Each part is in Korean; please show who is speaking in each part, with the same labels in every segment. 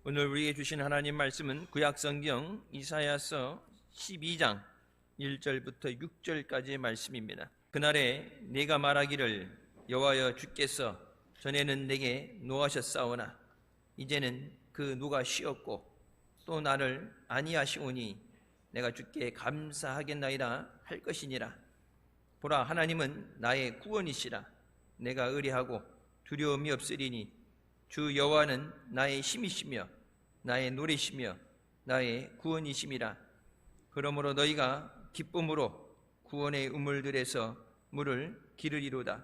Speaker 1: 오늘 우리에게 주신 하나님 말씀은 구약성경 이사야서 12장 1절부터 6절까지의 말씀입니다. 그날에 내가 말하기를 여호와여 주께서 전에는 내게 노하셨사오나 이제는 그 노가 쉬었고 또 나를 아니하시오니 내가 주께 감사하겠나이다 할 것이니라. 보라, 하나님은 나의 구원이시라. 내가 의뢰하고 두려움이 없으리니 주 여호와는 나의 힘이시며 나의 노래시며 나의 구원이심이라. 그러므로 너희가 기쁨으로 구원의 우물들에서 물을 기르리로다.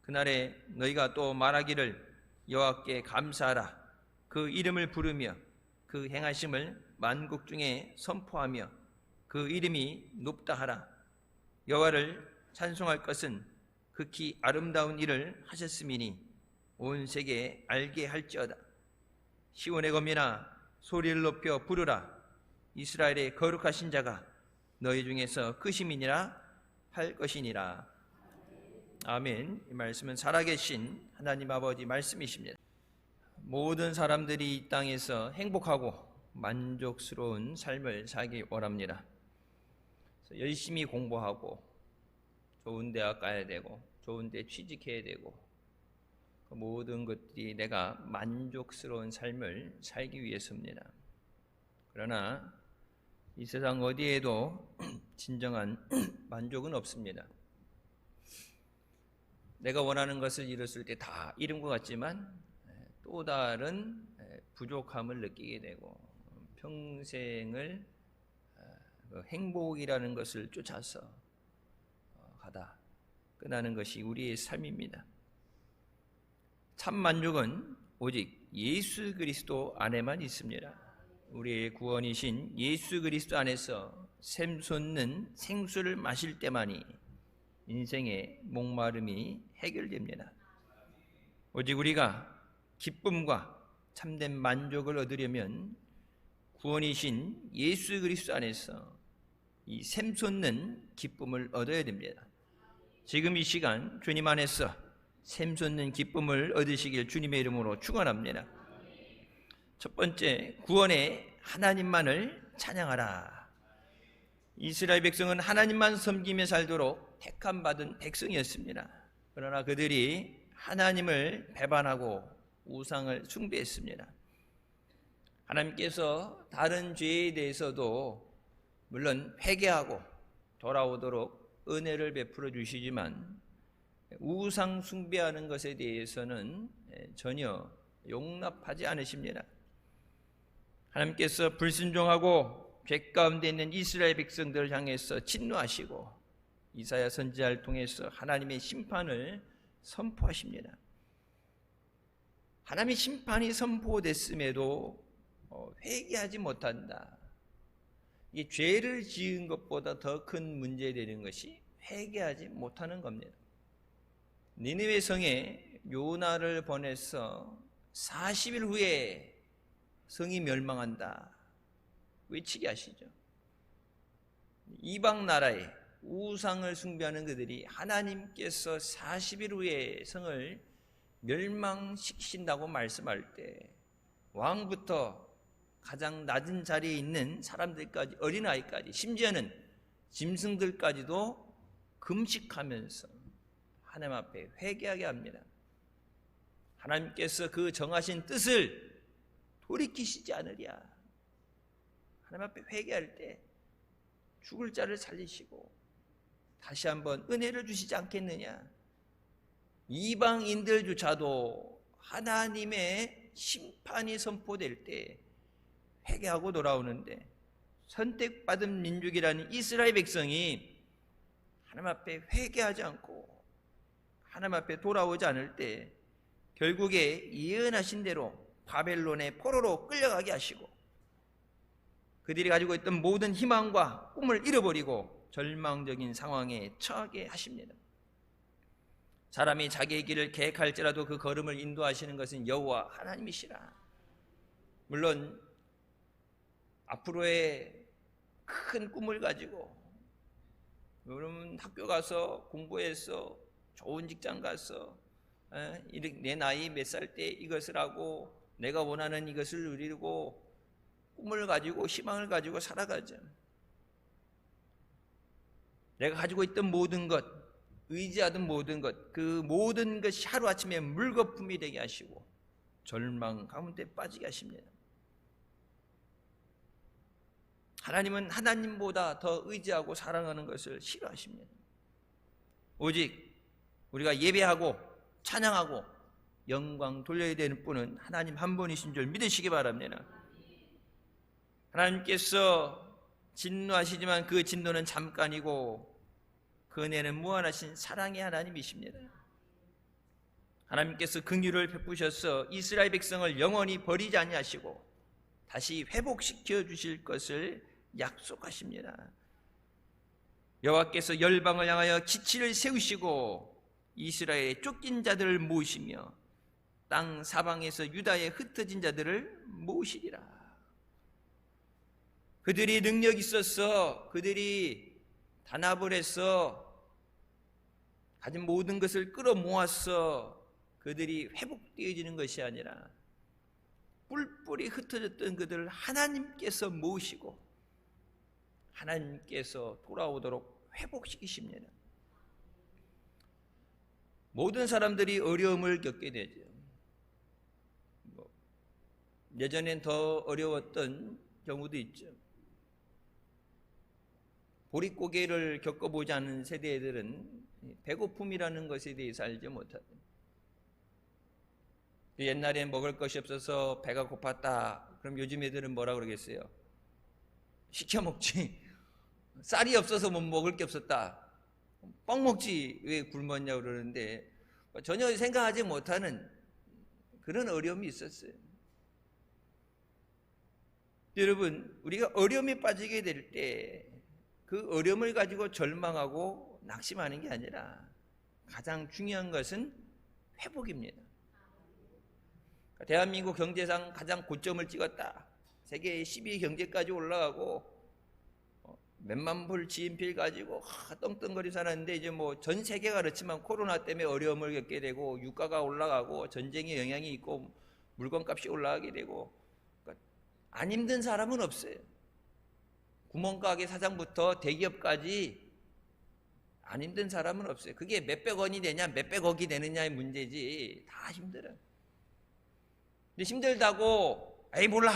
Speaker 1: 그날에 너희가 또 말하기를 여호와께 감사하라. 그 이름을 부르며 그 행하심을 만국 중에 선포하며 그 이름이 높다 하라. 여호와를 찬송할 것은 극히 아름다운 일을 하셨음이니 온 세계에 알게 할지어다. 시온의 거민아 소리를 높여 부르라. 이스라엘의 거룩하신 자가 너희 중에서 크심이니라 할 것이니라. 아멘. 이 말씀은 살아계신 하나님 아버지 말씀이십니다. 모든 사람들이 이 땅에서 행복하고 만족스러운 삶을 살기 원합니다. 열심히 공부하고 좋은 대학 가야 되고 좋은 데 취직해야 되고 그 모든 것들이 내가 만족스러운 삶을 살기 위해서입니다. 그러나 이 세상 어디에도 진정한 만족은 없습니다. 내가 원하는 것을 이뤘을 때 다 이룬 것 같지만 또 다른 부족함을 느끼게 되고 평생을 행복이라는 것을 쫓아서 가다 끝나는 것이 우리의 삶입니다. 참 만족은 오직 예수 그리스도 안에만 있습니다. 우리의 구원이신 예수 그리스도 안에서 샘솟는 생수를 마실 때만이 인생의 목마름이 해결됩니다. 오직 우리가 기쁨과 참된 만족을 얻으려면 구원이신 예수 그리스도 안에서 이 샘솟는 기쁨을 얻어야 됩니다. 지금 이 시간 주님 안에서 샘솟는 기쁨을 얻으시길 주님의 이름으로 축원합니다. 첫 번째, 구원의 하나님만을 찬양하라. 이스라엘 백성은 하나님만 섬기며 살도록 택함받은 백성이었습니다. 그러나 그들이 하나님을 배반하고 우상을 숭배했습니다. 하나님께서 다른 죄에 대해서도 물론 회개하고 돌아오도록 은혜를 베풀어 주시지만 우상 숭배하는 것에 대해서는 전혀 용납하지 않으십니다. 하나님께서 불순종하고 죄 가운데 있는 이스라엘 백성들을 향해서 진노하시고 이사야 선지자를 통해서 하나님의 심판을 선포하십니다. 하나님의 심판이 선포됐음에도 회개하지 못한다. 이 죄를 지은 것보다 더 큰 문제되는 것이 회개하지 못하는 겁니다. 니느웨 성에 요나를 보내서 40일 후에 성이 멸망한다 외치게 하시죠. 이방 나라에 우상을 숭배하는 그들이 하나님께서 40일 후에 성을 멸망시키신다고 말씀할 때 왕부터 가장 낮은 자리에 있는 사람들까지, 어린아이까지, 심지어는 짐승들까지도 금식하면서 하나님 앞에 회개하게 합니다. 하나님께서 그 정하신 뜻을 돌이키시지 않으랴. 하나님 앞에 회개할 때 죽을 자를 살리시고 다시 한번 은혜를 주시지 않겠느냐. 이방인들조차도 하나님의 심판이 선포될 때 회개하고 돌아오는데 선택받은 민족이라는 이스라엘 백성이 하나님 앞에 회개하지 않고 하나님 앞에 돌아오지 않을 때 결국에 예언하신 대로 바벨론의 포로로 끌려가게 하시고 그들이 가지고 있던 모든 희망과 꿈을 잃어버리고 절망적인 상황에 처하게 하십니다. 사람이 자기의 길을 계획할지라도 그 걸음을 인도하시는 것은 여호와 하나님이시라. 물론 앞으로의 큰 꿈을 가지고 여러분 학교 가서 공부해서 좋은 직장 가서 내 나이 몇 살 때 이것을 하고 내가 원하는 이것을 누리고 꿈을 가지고 희망을 가지고 살아가죠. 내가 가지고 있던 모든 것, 의지하던 모든 것, 그 모든 것이 하루아침에 물거품이 되게 하시고 절망 가운데 빠지게 하십니다. 하나님은 하나님보다 더 의지하고 사랑하는 것을 싫어하십니다. 오직 우리가 예배하고 찬양하고 영광 돌려야 되는 분은 하나님 한 분이신 줄 믿으시기 바랍니다. 하나님께서 진노하시지만 그 진노는 잠깐이고 그 은혜는 무한하신 사랑의 하나님이십니다. 하나님께서 긍휼을 베푸셔서 이스라엘 백성을 영원히 버리지 아니하시고 다시 회복시켜 주실 것을 약속하십니다. 여호와께서 열방을 향하여 기치를 세우시고 이스라엘의 쫓긴 자들을 모으시며 땅 사방에서 유다에 흩어진 자들을 모으시리라. 그들이 능력이 있어서 그들이 단합을 해서 가진 모든 것을 끌어모아서 그들이 회복되어지는 것이 아니라 뿔뿔이 흩어졌던 그들을 하나님께서 모으시고 하나님께서 돌아오도록 회복시키십니다. 모든 사람들이 어려움을 겪게 되죠. 예전엔 더 어려웠던 경우도 있죠. 보릿고개를 겪어보지 않은 세대들은 배고픔이라는 것에 대해서 알지 못하죠. 옛날엔 먹을 것이 없어서 배가 고팠다. 그럼 요즘 애들은 뭐라 그러겠어요? 시켜 먹지. 쌀이 없어서 못 먹을 게 없었다. 뻥 먹지 왜 굶었냐고 그러는데 전혀 생각하지 못하는 그런 어려움이 있었어요. 여러분, 우리가 어려움에 빠지게 될 때 그 어려움을 가지고 절망하고 낙심하는 게 아니라 가장 중요한 것은 회복입니다. 대한민국 경제상 가장 고점을 찍었다. 세계 10위 경제까지 올라가고 몇만 불 GNP를 가지고 떵떵거리 살았는데 이제 뭐 전 세계가 그렇지만 코로나 때문에 어려움을 겪게 되고 유가가 올라가고 전쟁의 영향이 있고 물건값이 올라가게 되고 그러니까 안 힘든 사람은 없어요. 구멍가게 사장부터 대기업까지 안 힘든 사람은 없어요. 그게 몇백 원이 되냐 몇백억이 되느냐의 문제지 다 힘들어요. 근데 힘들다고 에이 몰라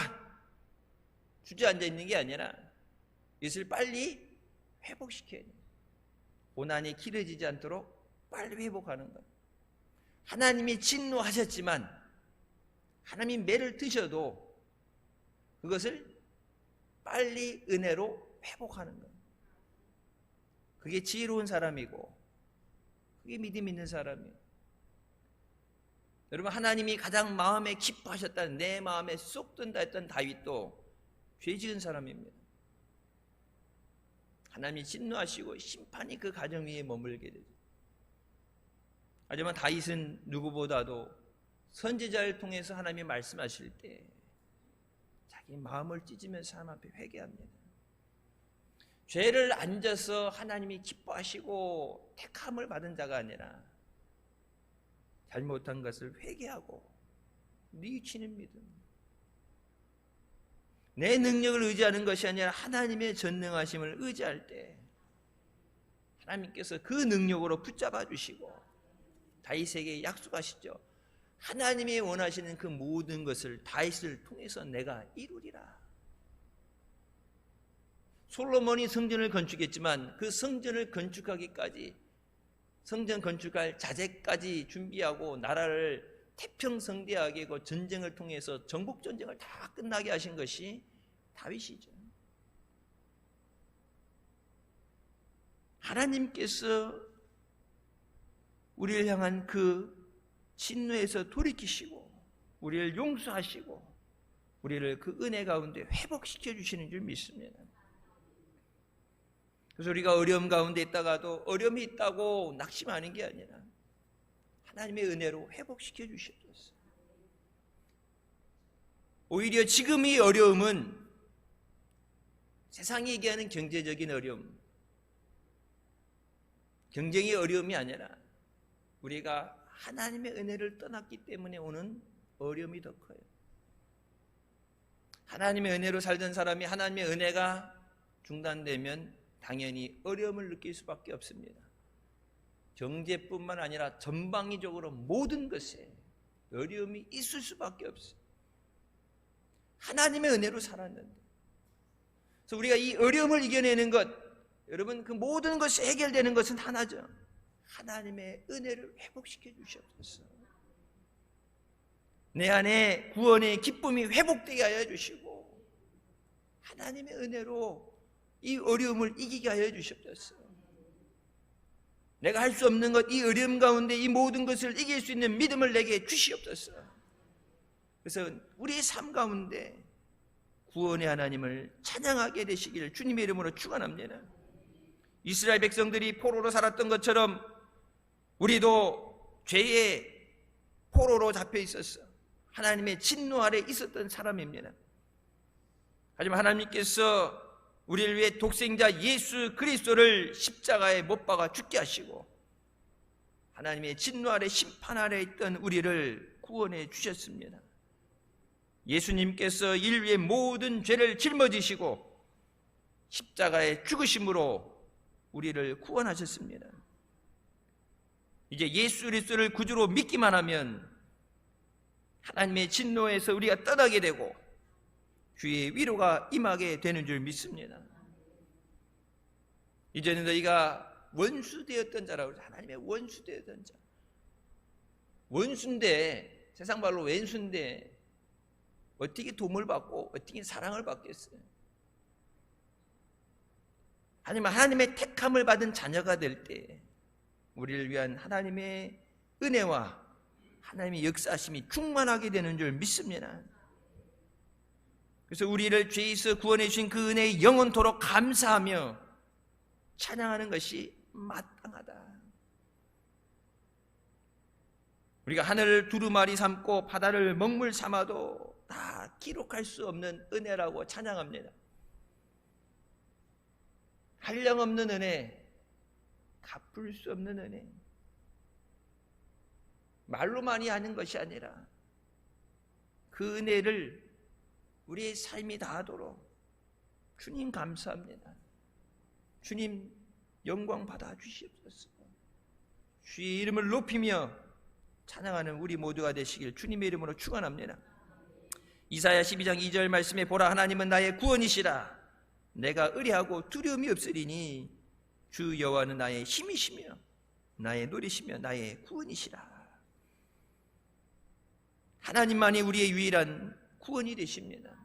Speaker 1: 주저앉아 있는 게 아니라 이것을 빨리 회복시켜야 돼요. 고난이 길어지지 않도록 빨리 회복하는 것. 하나님이 진노하셨지만 하나님이 매를 드셔도 그것을 빨리 은혜로 회복하는 것. 그게 지혜로운 사람이고 그게 믿음 있는 사람이에요. 여러분, 하나님이 가장 마음에 기뻐하셨다는 내 마음에 쏙 든다 했던 다윗도 죄 지은 사람입니다. 하나님이 진노하시고 심판이 그 가정 위에 머물게 되죠. 하지만 다윗은 누구보다도 선지자를 통해서 하나님이 말씀하실 때 자기 마음을 찢으면서 하나님 앞에 회개합니다. 죄를 안 져서 하나님이 기뻐하시고 택함을 받은 자가 아니라 잘못한 것을 회개하고 뉘우치는 믿음. 내 능력을 의지하는 것이 아니라 하나님의 전능하심을 의지할 때 하나님께서 그 능력으로 붙잡아 주시고 다윗에게 약속하시죠. 하나님이 원하시는 그 모든 것을 다윗을 통해서 내가 이루리라. 솔로몬이 성전을 건축했지만 그 성전을 건축하기까지 성전 건축할 자재까지 준비하고 나라를 태평성대하게 그 전쟁을 통해서 정복전쟁을 다 끝나게 하신 것이 다윗이죠. 하나님께서 우리를 향한 그 진노에서 돌이키시고 우리를 용서하시고 우리를 그 은혜 가운데 회복시켜 주시는 줄 믿습니다. 그래서 우리가 어려움 가운데 있다가도 어려움이 있다고 낙심하는 게 아니라 하나님의 은혜로 회복시켜 주셨어요. 오히려 지금 이 어려움은 세상이 얘기하는 경제적인 어려움, 경쟁의 어려움이 아니라 우리가 하나님의 은혜를 떠났기 때문에 오는 어려움이 더 커요. 하나님의 은혜로 살던 사람이 하나님의 은혜가 중단되면 당연히 어려움을 느낄 수밖에 없습니다. 경제뿐만 아니라 전방위적으로 모든 것에 어려움이 있을 수밖에 없어요. 하나님의 은혜로 살았는데. 그래서 우리가 이 어려움을 이겨내는 것, 여러분 그 모든 것이 해결되는 것은 하나죠. 하나님의 은혜를 회복시켜 주시옵소서. 내 안에 구원의 기쁨이 회복되게 하여 주시고 하나님의 은혜로 이 어려움을 이기게 하여 주시옵소서. 내가 할 수 없는 것, 이 어려움 가운데 이 모든 것을 이길 수 있는 믿음을 내게 주시옵소서. 그래서 우리의 삶 가운데 구원의 하나님을 찬양하게 되시기를 주님의 이름으로 축원합니다. 이스라엘 백성들이 포로로 살았던 것처럼 우리도 죄의 포로로 잡혀 있었어. 하나님의 진노 아래 있었던 사람입니다. 하지만 하나님께서 우리를 위해 독생자 예수 그리스도를 십자가에 못 박아 죽게 하시고 하나님의 진노 아래 심판 아래 있던 우리를 구원해 주셨습니다. 예수님께서 인류의 모든 죄를 짊어지시고 십자가에 죽으심으로 우리를 구원하셨습니다. 이제 예수 그리스도를 구주로 믿기만 하면 하나님의 진노에서 우리가 떠나게 되고 주의 위로가 임하게 되는 줄 믿습니다. 이제는 너희가 원수되었던 자라고, 하나님의 원수되었던 자. 원수인데, 세상 말로 왼수인데 어떻게 도움을 받고 어떻게 사랑을 받겠어요? 하지만 하나님의 택함을 받은 자녀가 될 때 우리를 위한 하나님의 은혜와 하나님의 역사하심이 충만하게 되는 줄 믿습니다. 그래서 우리를 죄에서 구원해 주신 그 은혜에 영원토록 감사하며 찬양하는 것이 마땅하다. 우리가 하늘을 두루마리 삼고 바다를 먹물 삼아도 다 기록할 수 없는 은혜라고 찬양합니다. 한량없는 은혜, 갚을 수 없는 은혜. 말로만이 하는 것이 아니라 그 은혜를 우리의 삶이 다하도록 주님 감사합니다. 주님 영광 받아 주시옵소서. 주의 이름을 높이며 찬양하는 우리 모두가 되시길 주님의 이름으로 축원합니다. 이사야 12장 2절 말씀에 보라 하나님은 나의 구원이시라. 내가 의뢰하고 두려움이 없으리니 주 여호와는 나의 힘이시며 나의 노리시며 나의 구원이시라. 하나님만이 우리의 유일한 구원이 되십니다.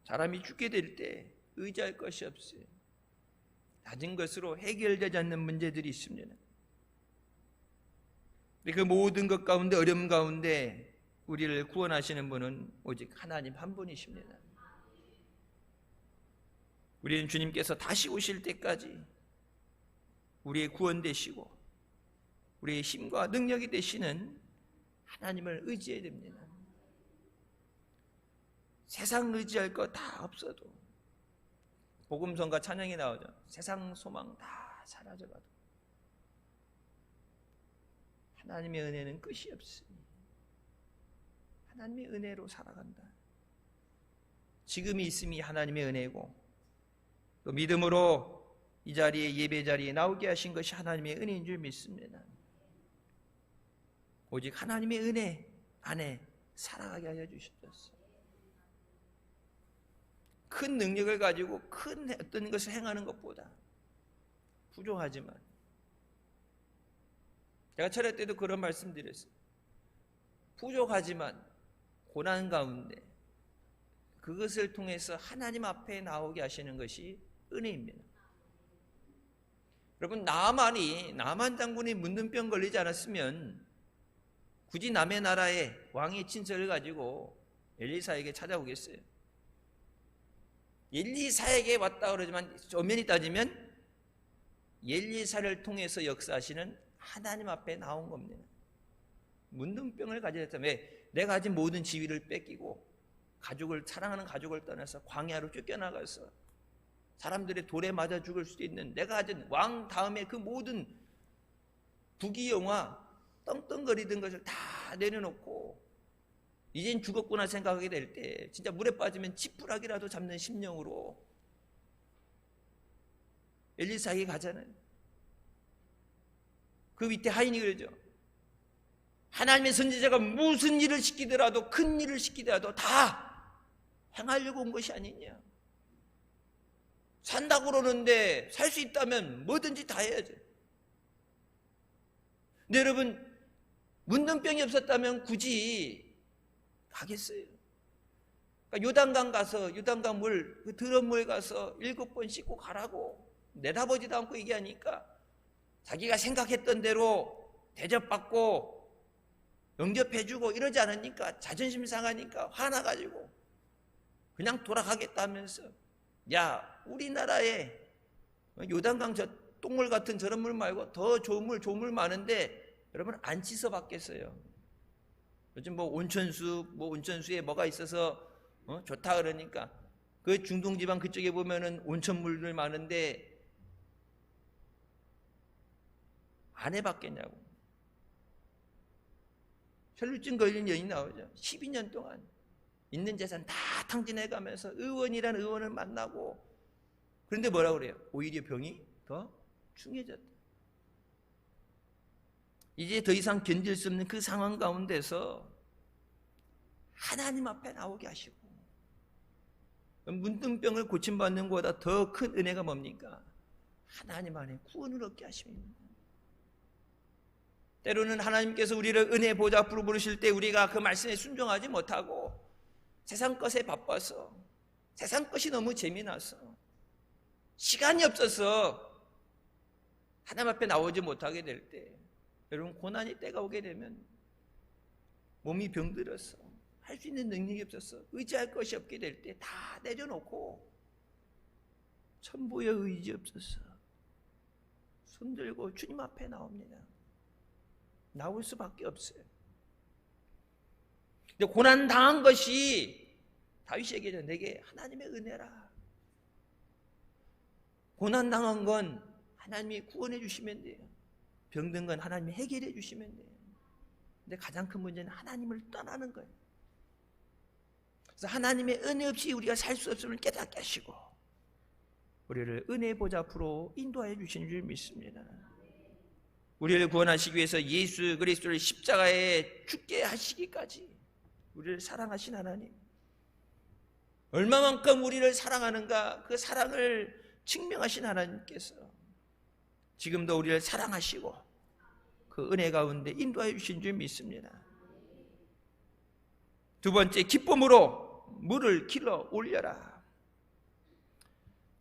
Speaker 1: 사람이 죽게 될 때 의지할 것이 없어요. 낮은 것으로 해결되지 않는 문제들이 있습니다. 그 모든 것 가운데 어려움 가운데 우리를 구원하시는 분은 오직 하나님 한 분이십니다. 우리는 주님께서 다시 오실 때까지 우리의 구원 되시고 우리의 힘과 능력이 되시는 하나님을 의지해야 됩니다. 세상 의지할 거 다 없어도 복음성과 찬양이 나오죠. 세상 소망 다 사라져가도 하나님의 은혜는 끝이 없으니 하나님의 은혜로 살아간다. 지금이 있음이 하나님의 은혜고 또 믿음으로 이 자리에 예배 자리에 나오게 하신 것이 하나님의 은혜인 줄 믿습니다. 오직 하나님의 은혜 안에 살아가게 하여 주시옵소서. 큰 능력을 가지고 큰 어떤 것을 행하는 것보다 부족하지만 제가 철회 때도 그런 말씀 드렸어요. 부족하지만 고난 가운데 그것을 통해서 하나님 앞에 나오게 하시는 것이 은혜입니다. 여러분 나만 장군이 문둥병 걸리지 않았으면 굳이 남의 나라의 왕의 친서를 가지고 엘리사에게 찾아오겠어요? 엘리사에게 왔다 그러지만 엄연히 따지면 엘리사를 통해서 역사하시는 하나님 앞에 나온 겁니다. 문둥병을 가졌다면 왜? 내가 가진 모든 지위를 뺏기고 사랑하는 가족을 떠나서 광야로 쫓겨나가서 사람들의 돌에 맞아 죽을 수도 있는 내가 가진 왕 다음에 그 모든 부귀영화 떵떵거리던 것을 다 내려놓고 이젠 죽었구나 생각하게 될 때 진짜 물에 빠지면 지푸라기라도 잡는 심령으로 엘리사에게 가잖아요. 그 밑에 하인이 그러죠. 하나님의 선지자가 무슨 일을 시키더라도, 큰 일을 시키더라도 다 행하려고 온 것이 아니냐. 산다고 그러는데 살 수 있다면 뭐든지 다 해야죠. 근데 여러분, 문둥병이 없었다면 굳이 가겠어요? 그러니까 요단강 가서, 요단강 물, 그 더러운 물 가서 7번 씻고 가라고 내다보지도 않고 얘기하니까 자기가 생각했던 대로 대접받고 영접해주고 이러지 않으니까 자존심 상하니까 화나가지고 그냥 돌아가겠다면서, 야, 우리나라에 요단강 저 똥물 같은 저런 물 말고 더 좋은 물 많은데 여러분 안 씻어 봤겠어요? 요즘 뭐 온천수에 뭐가 있어서 좋다 그러니까 그 중동지방 그쪽에 보면은 온천물들 많은데 안 해봤겠냐고. 혈루증 걸린 여인이 나오죠. 12년 동안 있는 재산 다 탕진해가면서 의원이란 의원을 만나고, 그런데 뭐라고 그래요? 오히려 병이 더 중해졌다. 이제 더 이상 견딜 수 없는 그 상황 가운데서 하나님 앞에 나오게 하시고, 문둥병을 고침받는 것보다 더 큰 은혜가 뭡니까? 하나님 안에 구원을 얻게 하십니다. 때로는 하나님께서 우리를 은혜 보좌 앞으로 부르실 때 우리가 그 말씀에 순종하지 못하고 세상 것에 바빠서, 세상 것이 너무 재미나서, 시간이 없어서 하나님 앞에 나오지 못하게 될 때, 여러분 고난이 때가 오게 되면 몸이 병들어서 할 수 있는 능력이 없어서 의지할 것이 없게 될 때 다 내려놓고 천부의 의지 없어서 손들고 주님 앞에 나옵니다. 나올 수밖에 없어요. 근데 고난 당한 것이 다윗에게는 내게 하나님의 은혜라. 고난 당한 건 하나님이 구원해 주시면 돼요. 병든 건 하나님이 해결해 주시면 돼요. 근데 가장 큰 문제는 하나님을 떠나는 거예요. 그래서 하나님의 은혜 없이 우리가 살 수 없음을 깨닫게 하시고 우리를 은혜 보좌 앞으로 인도하여 주시는 줄 믿습니다. 우리를 구원하시기 위해서 예수 그리스도를 십자가에 죽게 하시기까지 우리를 사랑하신 하나님, 얼마만큼 우리를 사랑하는가 그 사랑을 증명하신 하나님께서 지금도 우리를 사랑하시고 그 은혜 가운데 인도하여 주신 줄 믿습니다. 두 번째, 기쁨으로 물을 길어 올려라.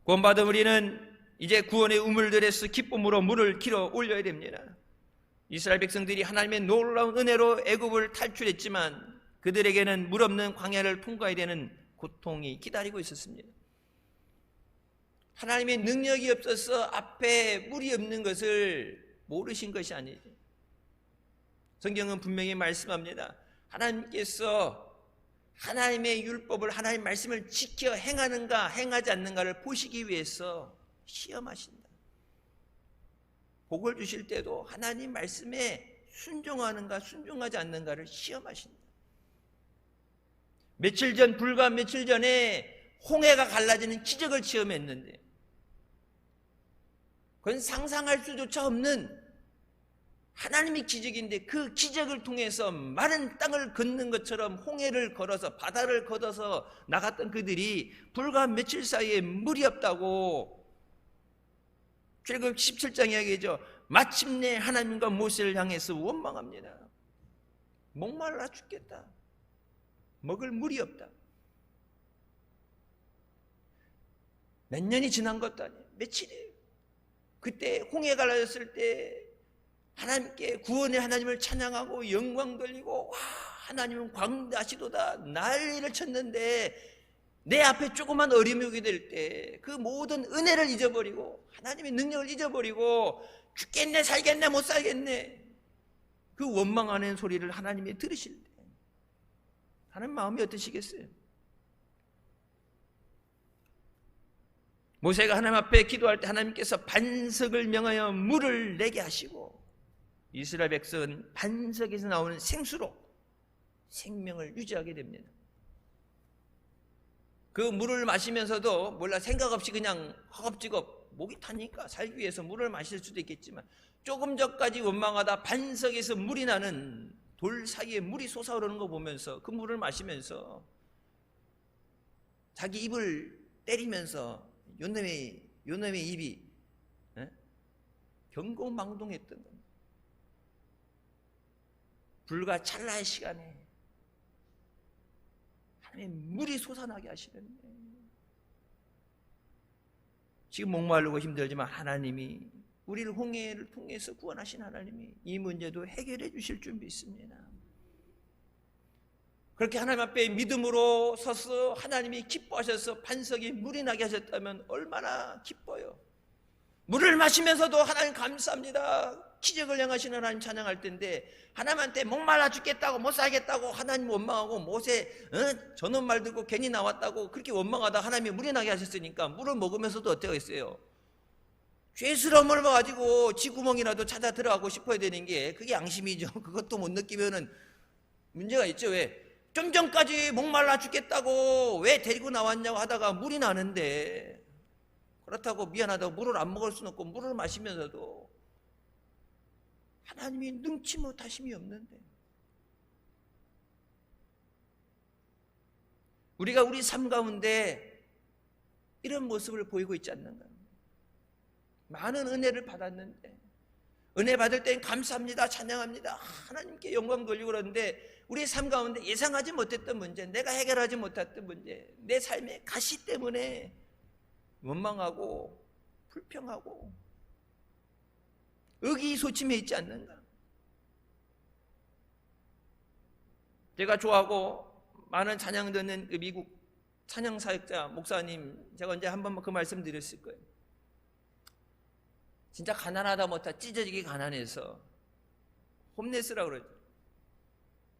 Speaker 1: 구원받은 우리는 이제 구원의 우물들에서 기쁨으로 물을 길어 올려야 됩니다. 이스라엘 백성들이 하나님의 놀라운 은혜로 애굽을 탈출했지만 그들에게는 물 없는 광야를 통과해야 되는 고통이 기다리고 있었습니다. 하나님의 능력이 없어서 앞에 물이 없는 것을 모르신 것이 아니죠. 성경은 분명히 말씀합니다. 하나님께서 하나님의 율법을, 하나님의 말씀을 지켜 행하는가 행하지 않는가를 보시기 위해서 시험하신다. 복을 주실 때도 하나님 말씀에 순종하는가 순종하지 않는가를 시험하신다. 불과 며칠 전에 홍해가 갈라지는 기적을 체험했는데 그건 상상할 수조차 없는 하나님의 기적인데 그 기적을 통해서 마른 땅을 걷는 것처럼 홍해를 걸어서, 바다를 걷어서 나갔던 그들이 불과 며칠 사이에 물이 없다고 출애굽 17장 이야기죠. 마침내 하나님과 모세를 향해서 원망합니다. 목말라 죽겠다. 먹을 물이 없다. 몇 년이 지난 것도 아니에요. 며칠이에요. 그때 홍해 갈라졌을 때 하나님께 구원의 하나님을 찬양하고 영광 돌리고, 와, 하나님은 광대하시도다 난리를 쳤는데 내 앞에 조그만 어려움이 오게 될 때 그 모든 은혜를 잊어버리고 하나님의 능력을 잊어버리고 죽겠네 살겠네 못 살겠네 그 원망하는 소리를 하나님이 들으실 때 하나님 마음이 어떠시겠어요? 모세가 하나님 앞에 기도할 때 하나님께서 반석을 명하여 물을 내게 하시고 이스라엘 백성은 반석에서 나오는 생수로 생명을 유지하게 됩니다. 그 물을 마시면서도 몰라 생각 없이 그냥 허겁지겁 목이 타니까 살기 위해서 물을 마실 수도 있겠지만 조금 전까지 원망하다 반석에서 물이 나는 돌 사이에 물이 솟아오르는 거 보면서 그 물을 마시면서 자기 입을 때리면서 요놈의 입이 경고망동했던 겁니다. 불과 찰나의 시간에 하나님 물이 솟아나게 하시는데 지금 목마르고 힘들지만 하나님이 우리를 홍해를 통해서 구원하신 하나님이 이 문제도 해결해 주실 줄 믿습니다. 그렇게 하나님 앞에 믿음으로 서서 하나님이 기뻐하셔서 반석에 물이 나게 하셨다면 얼마나 기뻐요. 물을 마시면서도 하나님 감사합니다. 기적을 행하시는 하나님 찬양할 텐데 하나님한테 목말라 죽겠다고 못 살겠다고 하나님 원망하고 모세 저놈 말 듣고 괜히 나왔다고 그렇게 원망하다 하나님이 물이 나게 하셨으니까 물을 먹으면서도 어때겠어요? 죄스러움을 가지고 쥐구멍이라도 찾아 들어가고 싶어야 되는 게 그게 양심이죠. 그것도 못 느끼면은 문제가 있죠. 왜? 좀 전까지 목말라 죽겠다고 왜 데리고 나왔냐고 하다가 물이 나는데 그렇다고 미안하다고 물을 안 먹을 수는 없고 물을 마시면서도 하나님이 능치 못하심이 없는데 우리가 우리 삶 가운데 이런 모습을 보이고 있지 않는가? 많은 은혜를 받았는데 은혜 받을 땐 감사합니다, 찬양합니다, 하나님께 영광 돌리고 그러는데 우리 삶 가운데 예상하지 못했던 문제, 내가 해결하지 못했던 문제, 내 삶의 가시 때문에 원망하고 불평하고 의기소침해 있지 않는가? 제가 좋아하고 많은 찬양 듣는 미국 찬양사역자 목사님 제가 언제 한 번 그 말씀 드렸을 거예요. 진짜 가난하다 못하 찢어지게 가난해서 홈레스라고 그러죠.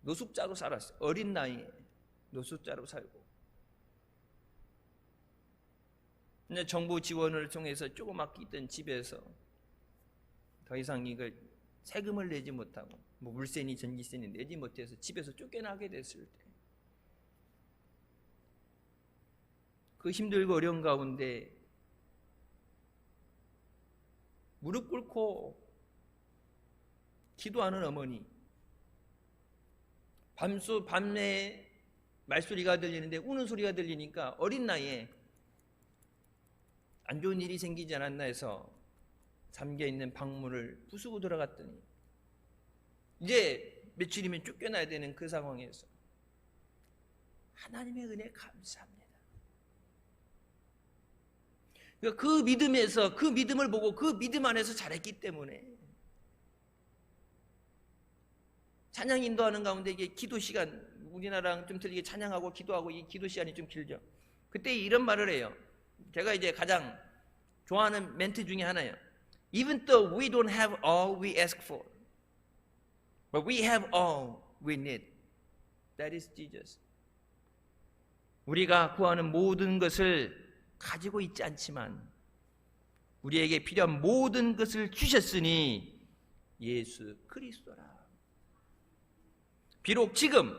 Speaker 1: 노숙자로 살았어요. 어린 나이에 노숙자로 살고 근데 정부 지원을 통해서 조그맣게 있던 집에서 더 이상 이걸 세금을 내지 못하고 뭐 물세니 전기세니 내지 못해서 집에서 쫓겨나게 됐을 때 그 힘들고 어려운 가운데 무릎 꿇고 기도하는 어머니, 밤에 말소리가 들리는데 우는 소리가 들리니까 어린 나이에 안 좋은 일이 생기지 않았나 해서 잠겨있는 방문을 부수고 들어갔더니 이제 며칠이면 쫓겨나야 되는 그 상황에서 하나님의 은혜 감사합니다. 그 믿음에서 그 믿음을 보고 그 믿음 안에서 잘했기 때문에 찬양 인도하는 가운데 이게 기도 시간 우리나라랑 좀 틀리게 찬양하고 기도하고 이 기도 시간이 좀 길죠. 그때 이런 말을 해요. 제가 이제 가장 좋아하는 멘트 중에 하나예요. Even though we don't have all we ask for, but we have all we need. That is Jesus. 우리가 구하는 모든 것을 가지고 있지 않지만 우리에게 필요한 모든 것을 주셨으니 예수 그리스도라. 비록 지금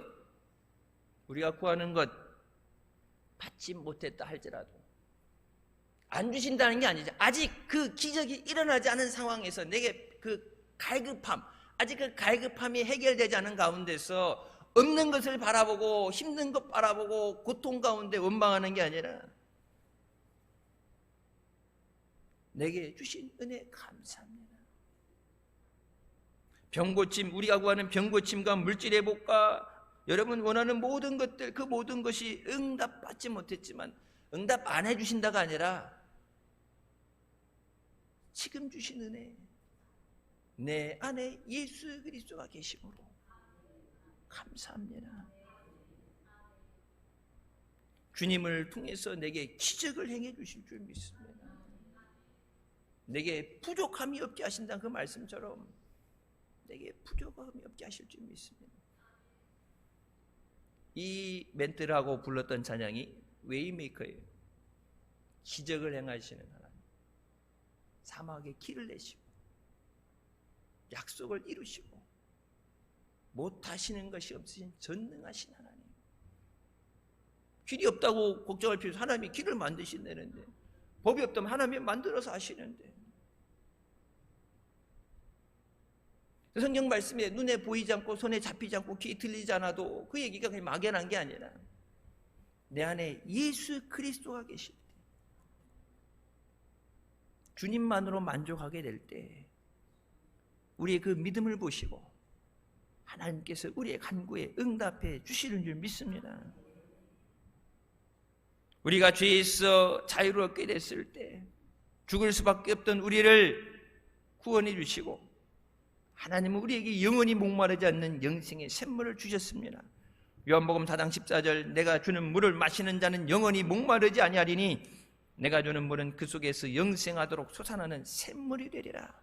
Speaker 1: 우리가 구하는 것 받지 못했다 할지라도 안 주신다는 게 아니죠. 아직 그 기적이 일어나지 않은 상황에서 내게 그 갈급함, 아직 그 갈급함이 해결되지 않은 가운데서 없는 것을 바라보고 힘든 것 바라보고 고통 가운데 원망하는 게 아니라 내게 주신 은혜 감사합니다. 병고침, 우리가 구하는 병고침과 물질 회복과 여러분 원하는 모든 것들, 그 모든 것이 응답받지 못했지만 응답 안 해주신다가 아니라 지금 주신 은혜, 내 안에 예수 그리스도가 계심으로 감사합니다. 주님을 통해서 내게 기적을 행해 주실 줄 믿습니다. 내게 부족함이 없게 하신다는 그 말씀처럼 내게 부족함이 없게 하실 줄 믿습니다. 이 멘트를 하고 불렀던 찬양이 웨이메이커예요. 기적을 행하시는 하나님, 사막에 길을 내시고 약속을 이루시고 못하시는 것이 없으신 전능하신 하나님. 길이 없다고 걱정할 필요 없어요. 하나님이 길을 만드신다는데, 법이 없다면 하나님이 만들어서 하시는데. 성경 말씀에 눈에 보이지 않고 손에 잡히지 않고 귀에 들리지 않아도 그 얘기가 그냥 막연한 게 아니라 내 안에 예수 그리스도가 계실 때, 주님만으로 만족하게 될 때 우리의 그 믿음을 보시고 하나님께서 우리의 간구에 응답해 주시는 줄 믿습니다. 우리가 죄에서 자유를 얻게 됐을 때 죽을 수밖에 없던 우리를 구원해 주시고 하나님은 우리에게 영원히 목마르지 않는 영생의 샘물을 주셨습니다. 요한복음 4장 14절, 내가 주는 물을 마시는 자는 영원히 목마르지 아니하리니 내가 주는 물은 그 속에서 영생하도록 솟아나는 샘물이 되리라.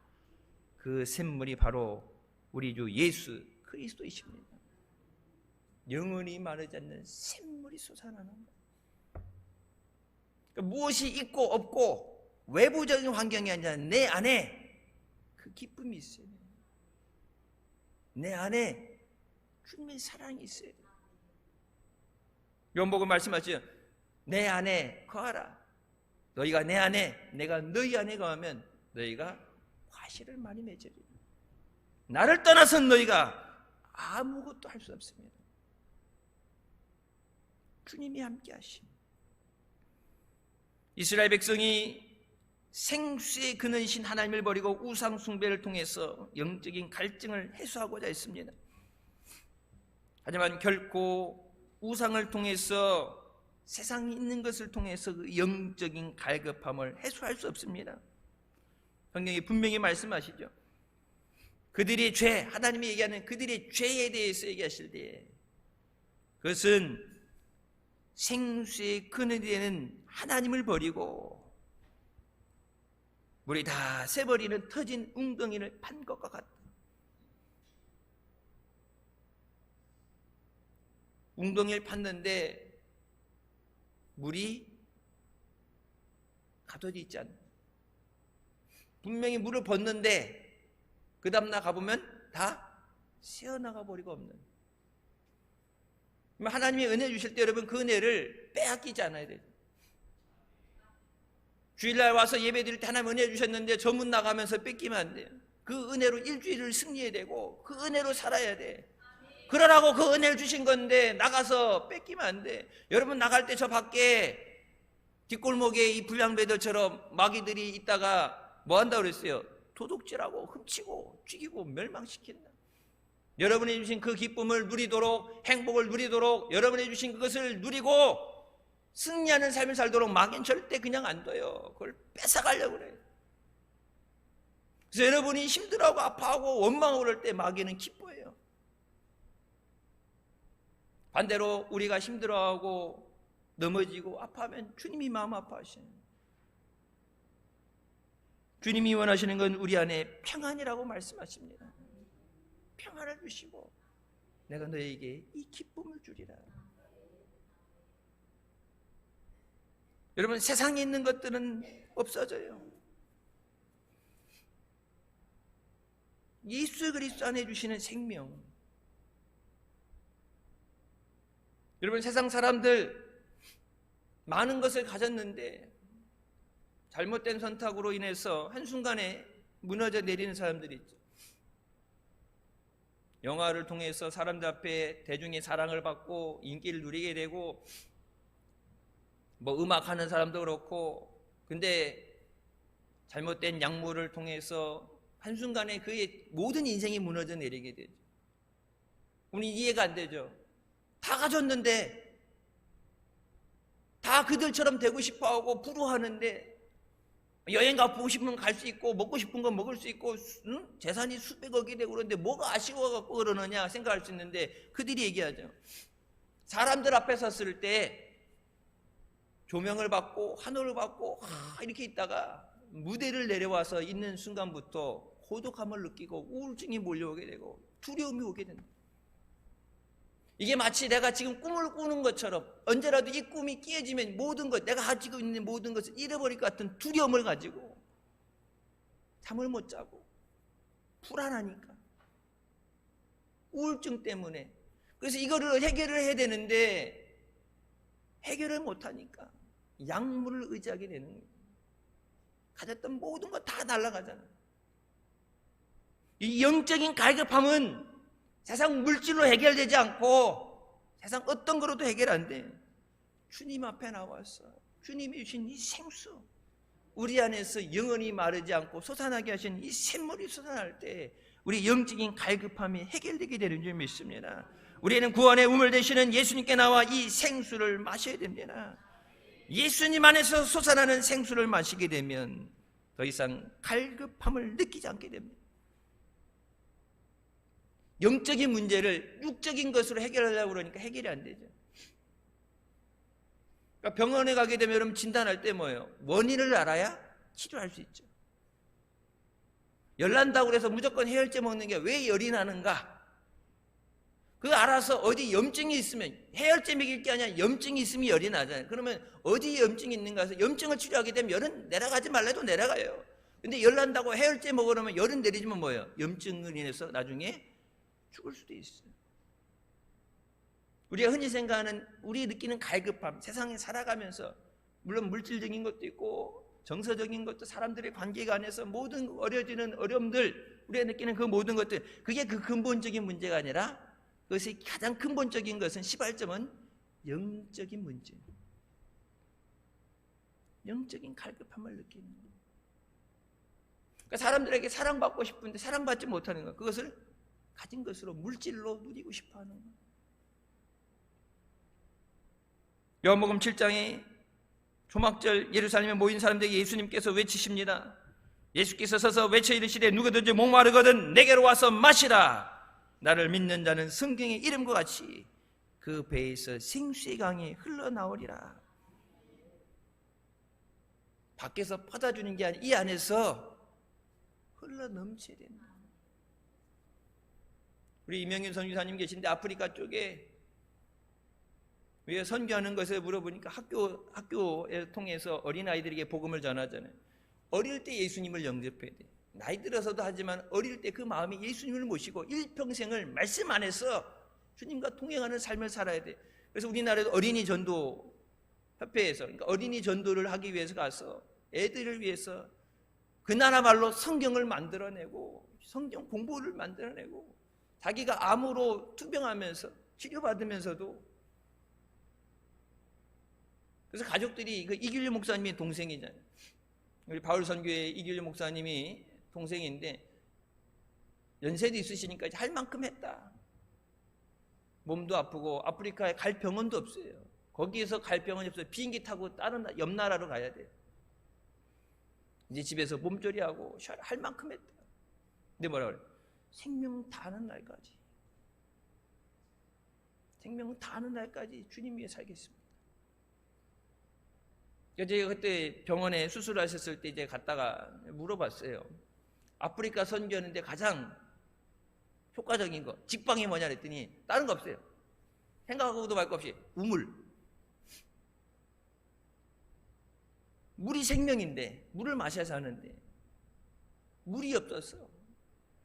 Speaker 1: 그 샘물이 바로 우리 주 예수 그리스도이십니다. 영원히 마르지 않는 샘물이 솟아나는 것. 그러니까 무엇이 있고 없고 외부적인 환경이 아니라 내 안에 그 기쁨이 있어요. 내 안에 주님의 사랑이 있어요. 요한복음 말씀하시죠. 내 안에 거하라. 너희가 내 안에, 내가 너희 안에 거하면 너희가 과실을 많이 맺으리라. 나를 떠나선 너희가 아무것도 할 수 없습니다. 주님이 함께 하심. 이스라엘 백성이 생수에 그늘이신 하나님을 버리고 우상 숭배를 통해서 영적인 갈증을 해소하고자 했습니다. 하지만 결코 우상을 통해서, 세상에 있는 것을 통해서 그 영적인 갈급함을 해소할 수 없습니다. 성경이 분명히 말씀하시죠. 그들의 죄, 하나님이 얘기하는 그들의 죄에 대해서 얘기하실 때 그것은 생수의 그늘이 되는 하나님을 버리고 물이 다 새버리는 터진 웅덩이를 판 것과 같다. 웅덩이를 팠는데 물이 가둬져 있지 않나. 분명히 물을 붓는데 그 다음날 가보면 다 새어나가 버리고 없는. 하나님이 은혜 주실 때 여러분 그 은혜를 빼앗기지 않아야 돼요. 주일날 와서 예배 드릴 때 하나님 은혜 주셨는데 저 문 나가면서 뺏기면 안 돼요. 그 은혜로 일주일을 승리해야 되고 그 은혜로 살아야 돼. 그러라고 그 은혜를 주신 건데 나가서 뺏기면 안 돼. 여러분 나갈 때 저 밖에 뒷골목에 이 불량배들처럼 마귀들이 있다가 뭐 한다고 그랬어요? 도둑질하고 훔치고 죽이고 멸망시킨다. 여러분이 주신 그 기쁨을 누리도록, 행복을 누리도록, 여러분이 주신 그것을 누리고 승리하는 삶을 살도록 마귀는 절대 그냥 안 둬요. 그걸 뺏어가려고 그래요. 그래서 여러분이 힘들어하고 아파하고 원망하고 그럴 때 마귀는 기뻐해요. 반대로 우리가 힘들어하고 넘어지고 아파하면 주님이 마음 아파하시는. 주님이 원하시는 건 우리 안에 평안이라고 말씀하십니다. 평안을 주시고 내가 너에게 이 기쁨을 주리라. 여러분 세상에 있는 것들은 없어져요. 예수 그리스도 안에 주시는 생명. 여러분 세상 사람들 많은 것을 가졌는데 잘못된 선택으로 인해서 한순간에 무너져 내리는 사람들이 있죠. 영화를 통해서 사람들 앞에 대중의 사랑을 받고 인기를 누리게 되고 뭐 음악하는 사람도 그렇고, 근데 잘못된 약물을 통해서 한순간에 그의 모든 인생이 무너져 내리게 되죠. 우리 이해가 안 되죠. 다 가졌는데 다 그들처럼 되고 싶어하고 부러워하는데 여행 가보고 싶으면 갈 수 있고 먹고 싶은 건 먹을 수 있고 재산이 수백억이 되고 그러는데 뭐가 아쉬워갖고 그러느냐 생각할 수 있는데 그들이 얘기하죠. 사람들 앞에 섰을 때 조명을 받고 환호를 받고 이렇게 있다가 무대를 내려와서 있는 순간부터 고독함을 느끼고 우울증이 몰려오게 되고 두려움이 오게 된다. 이게 마치 내가 지금 꿈을 꾸는 것처럼 언제라도 이 꿈이 깨지면 모든 것, 내가 가지고 있는 모든 것을 잃어버릴 것 같은 두려움을 가지고 잠을 못 자고 불안하니까 우울증 때문에. 그래서 이거를 해결을 해야 되는데 해결을 못하니까 약물을 의지하게 되는 거예요. 가졌던 모든 거 다 날아가잖아요. 이 영적인 갈급함은 세상 물질로 해결되지 않고 세상 어떤 거로도 해결 안 돼. 주님 앞에 나와서 주님이 주신 이 생수, 우리 안에서 영원히 마르지 않고 솟아나게 하신 이 샘물이 솟아날 때 우리 영적인 갈급함이 해결되게 되는 줄 믿습니다. 우리는 구원의 우물 되시는 예수님께 나와 이 생수를 마셔야 됩니다. 예수님 안에서 솟아나는 생수를 마시게 되면 더 이상 갈급함을 느끼지 않게 됩니다. 영적인 문제를 육적인 것으로 해결하려고 그러니까 해결이 안 되죠. 그러니까 병원에 가게 되면 여러분 진단할 때 뭐예요? 원인을 알아야 치료할 수 있죠. 열 난다고 해서 무조건 해열제 먹는 게 왜 열이 나는가? 그거 알아서 어디 염증이 있으면 해열제 먹일 게 아니라 염증이 있으면 열이 나잖아요. 그러면 어디 염증이 있는가 해서 염증을 치료하게 되면 열은 내려가지 말래도 내려가요. 근데 열 난다고 해열제 먹으려면 열은 내리지면 뭐예요? 염증을 인해서 나중에 죽을 수도 있어요. 우리가 흔히 생각하는, 우리 느끼는 갈급함, 세상에 살아가면서 물론 물질적인 것도 있고 정서적인 것도, 사람들의 관계가 안에서 모든 어려지는 어려움들, 우리가 느끼는 그 모든 것들, 그게 그 근본적인 문제가 아니라 그것이 가장 근본적인 것은 시발점은 영적인 문제, 영적인 갈급함을 느끼는 거예요. 그러니까 사람들에게 사랑받고 싶은데 사랑받지 못하는 것, 그것을 가진 것으로 물질로 누리고 싶어하는 것. 요한복음 7장에 초막절 예루살렘에 모인 사람들에게 예수님께서 외치십니다. 예수께서 서서 외쳐 이르시되 누구든지 목마르거든 내게로 와서 마시라. 나를 믿는 자는 성경의 이름과 같이 그 배에서 생수의 강이 흘러나오리라. 밖에서 퍼다주는 게 아니라 이 안에서 흘러넘쳐야 된다. 우리 이명윤 선교사님 계신데 아프리카 쪽에 왜 선교하는 것을 물어보니까 학교에 통해서 어린아이들에게 복음을 전하잖아요. 어릴 때 예수님을 영접해야 돼. 나이 들어서도 하지만 어릴 때 그 마음이 예수님을 모시고 일평생을 말씀 안에서 주님과 동행하는 삶을 살아야 돼. 그래서 우리나라도 어린이 전도 협회에서, 그러니까 어린이 전도를 하기 위해서 가서 애들을 위해서 그 나라 말로 성경을 만들어내고 성경 공부를 만들어내고 자기가 암으로 투병하면서 치료받으면서도, 그래서 가족들이 그 이길류 목사님의 동생이잖아요. 우리 바울 선교의 이길류 목사님이 동생인데 연세도 있으시니까 이제 할 만큼 했다. 몸도 아프고 아프리카에 갈 병원도 없어요. 거기에서 갈 병원이 없어요. 비행기 타고 다른 옆 나라로 가야 돼요. 이제 집에서 몸조리하고 할 만큼 했다. 근데 뭐라 그래? 생명 다하는 날까지, 생명은 다하는 날까지 주님 위해 살겠습니다. 제가 그때 병원에 수술하셨을 때 이제 갔다가 물어봤어요. 아프리카 선교하는데 가장 효과적인 거, 직방이 뭐냐 그랬더니 다른 거 없어요. 생각하고도 말 거 없이 우물. 물이 생명인데 물을 마셔야 사는데 물이 없었어.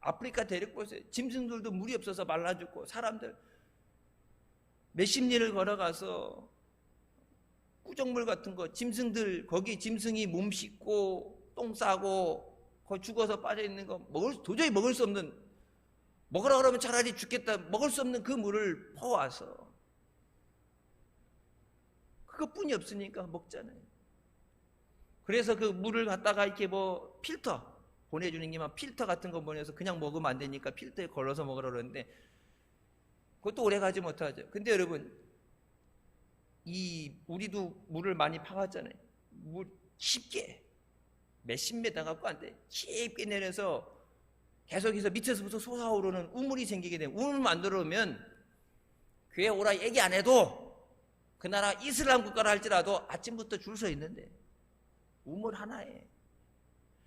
Speaker 1: 아프리카 대륙곳에 짐승들도 물이 없어서 말라 죽고, 사람들 몇십 리를 걸어가서 구정물 같은 거, 짐승들, 거기 짐승이 몸 씻고 똥 싸고 거기 죽어서 빠져있는 거 도저히 먹을 수 없는, 먹으라 그러면 차라리 죽겠다, 먹을 수 없는 그 물을 퍼와서 그것뿐이 없으니까 먹잖아요. 그래서 그 물을 갖다가 이렇게 뭐 필터 보내주는 게 막 필터 같은 거 보내서 그냥 먹으면 안 되니까 필터에 걸러서 먹으라 그러는데 그것도 오래 가지 못하죠. 근데 여러분, 우리도 물을 많이 파갔잖아요. 물 쉽게 몇십 메다 갖고 안 돼. 깊게 내려서 계속해서 밑에서부터 솟아오르는 우물이 생기게 되면, 우물 만들어 놓으면 교회 오라 얘기 안 해도 그 나라 이슬람 국가라 할지라도 아침부터 줄 서 있는데 우물 하나에.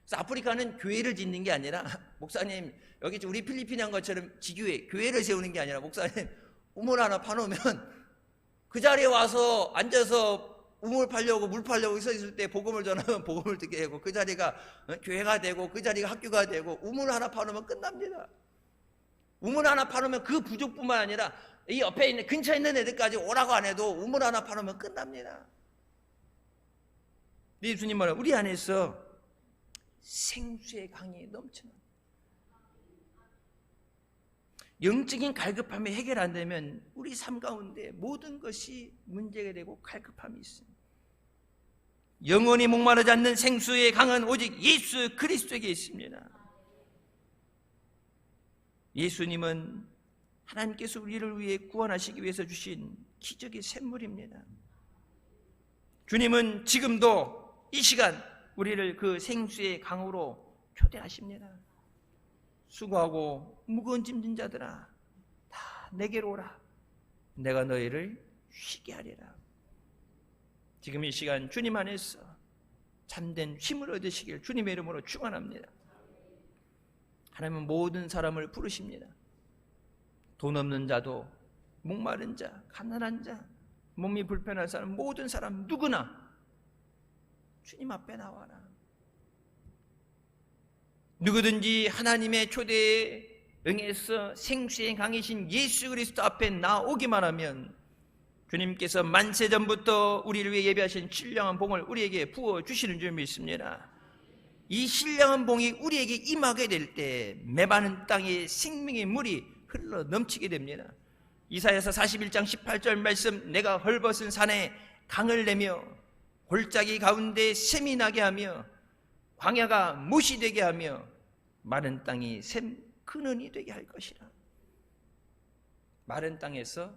Speaker 1: 그래서 아프리카는 교회를 짓는 게 아니라, 목사님 여기 우리 필리핀에 한 것처럼 지교회, 교회를 세우는 게 아니라, 목사님 우물 하나 파놓으면 그 자리에 와서 앉아서 우물 팔려고 물 팔려고 서 있을 때 복음을 전하면 복음을 듣게 되고, 그 자리가 교회가 되고 그 자리가 학교가 되고, 우물 하나 파놓으면 끝납니다. 우물 하나 파놓으면 그 부족뿐만 아니라 이 옆에 있는 근처에 있는 애들까지 오라고 안 해도 우물 하나 파놓으면 끝납니다. 예수님 말은 우리 안에서 생수의 강이 넘쳐나. 영적인 갈급함이 해결 안 되면 우리 삶 가운데 모든 것이 문제가 되고 갈급함이 있습니다. 영원히 목마르지 않는 생수의 강은 오직 예수 그리스도에게 있습니다. 예수님은 하나님께서 우리를 위해 구원하시기 위해서 주신 기적의 샘물입니다. 주님은 지금도 이 시간 우리를 그 생수의 강으로 초대하십니다. 수고하고 무거운 짐진 자들아 다 내게로 오라. 내가 너희를 쉬게 하리라. 지금 이 시간 주님 안에서 참된 힘을 얻으시길 주님의 이름으로 축원합니다. 하나님은 모든 사람을 부르십니다. 돈 없는 자도, 목마른 자, 가난한 자, 몸이 불편한 사람, 모든 사람 누구나 주님 앞에 나와라. 누구든지 하나님의 초대에 응해서 생수의 강이신 예수 그리스도 앞에 나오기만 하면 주님께서 만세전부터 우리를 위해 예비하신 신령한 봉을 우리에게 부어주시는 줄 믿습니다. 이 신령한 봉이 우리에게 임하게 될 때 메마른 땅에 생명의 물이 흘러 넘치게 됩니다. 이사야서 41장 18절 말씀, 내가 헐벗은 산에 강을 내며 골짜기 가운데 샘이 나게 하며 광야가 못이 되게 하며 마른 땅이 샘 근원이 되게 할 것이라. 마른 땅에서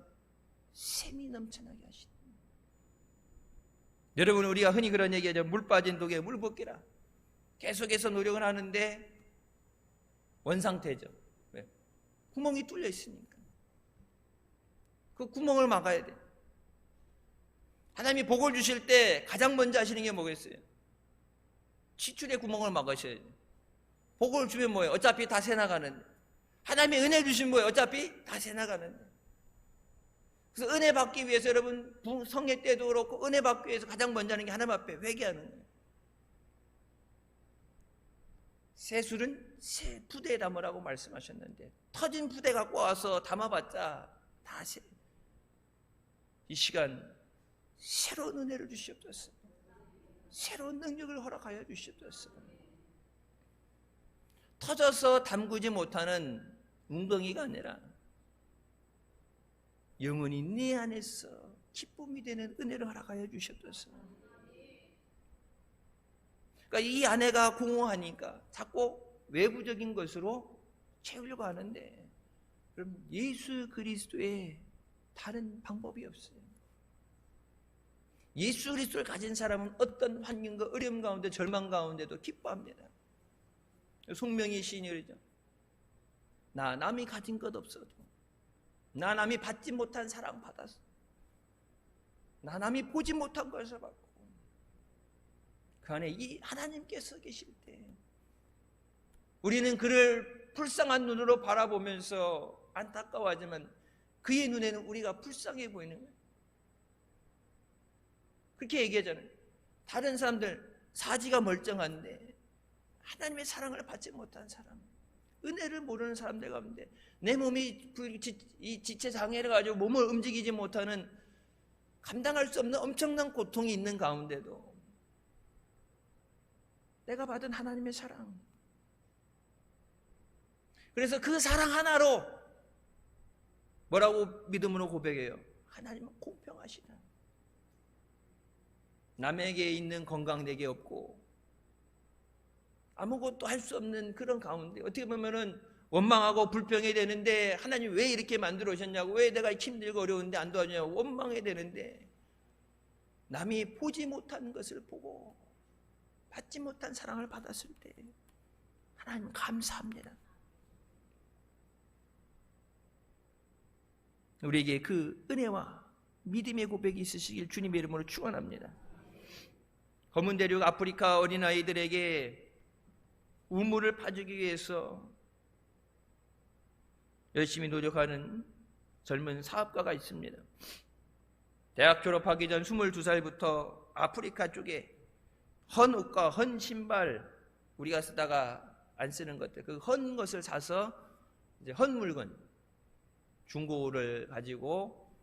Speaker 1: 샘이 넘쳐나게 하시다. 여러분, 우리가 흔히 그런 얘기하죠. 물 빠진 독에 물 붓기라. 계속해서 노력을 하는데 원상태죠. 왜? 구멍이 뚫려 있으니까. 그 구멍을 막아야 돼. 하나님이 복을 주실 때 가장 먼저 하시는 게 뭐겠어요? 지출의 구멍을 막으셔야 돼요. 복을 주면 뭐예요? 어차피 다 새나가는데. 하나님이 은혜 주신 거예요. 어차피 다 새나가는데. 그래서 은혜 받기 위해서 여러분 성회 때도 그렇고 은혜 받기 위해서 가장 먼저 하는 게 하나님 앞에 회개하는 거예요. 새 술은 새 부대에 담으라고 말씀하셨는데 터진 부대 갖고 와서 담아봤자 다 새. 이 시간 새로운 은혜를 주시옵소서. 새로운 능력을 허락하여 주시옵소서. 터져서 담그지 못하는 웅덩이가 아니라 영원히 내 안에서 기쁨이 되는 은혜를 허락하여 주시옵소서. 그러니까 이 안에가 공허하니까 자꾸 외부적인 것으로 채우려고 하는데 그럼 예수 그리스도의 다른 방법이 없어요. 예수 그리스도를 가진 사람은 어떤 환경과 어려움 가운데 절망 가운데도 기뻐합니다. 송명희 시인이 그러죠. 나 남이 가진 것 없어도 나 남이 받지 못한 사랑 받았어. 나 남이 보지 못한 것을 받고 그 안에 이 하나님께서 계실 때 우리는 그를 불쌍한 눈으로 바라보면서 안타까워하지만 그의 눈에는 우리가 불쌍해 보이는 거예요. 그렇게 얘기하잖아요. 다른 사람들 사지가 멀쩡한데 하나님의 사랑을 받지 못한 사람, 은혜를 모르는 사람들 가운데 내 몸이 이 지체 장애를 가지고 몸을 움직이지 못하는 감당할 수 없는 엄청난 고통이 있는 가운데도 내가 받은 하나님의 사랑, 그래서 그 사랑 하나로 뭐라고 믿음으로 고백해요? 하나님은 공평하시다. 남에게 있는 건강 내게 없고 아무것도 할 수 없는 그런 가운데 어떻게 보면은 원망하고 불평해야 되는데 하나님 왜 이렇게 만들어 오셨냐고, 왜 내가 힘들고 어려운데 안 도와주냐고 원망해야 되는데 남이 보지 못한 것을 보고 받지 못한 사랑을 받았을 때 하나님 감사합니다. 우리에게 그 은혜와 믿음의 고백이 있으시길 주님의 이름으로 축원합니다. 검은 대륙 아프리카 어린아이들에게 우물을 파주기 위해서 열심히 노력하는 젊은 사업가가 있습니다. 대학 졸업하기 전 22살부터 아프리카 쪽에 헌 옷과 헌 신발, 우리가 쓰다가 안 쓰는 것들, 그 헌 것을 사서 이제 헛물건, 중고를 가지고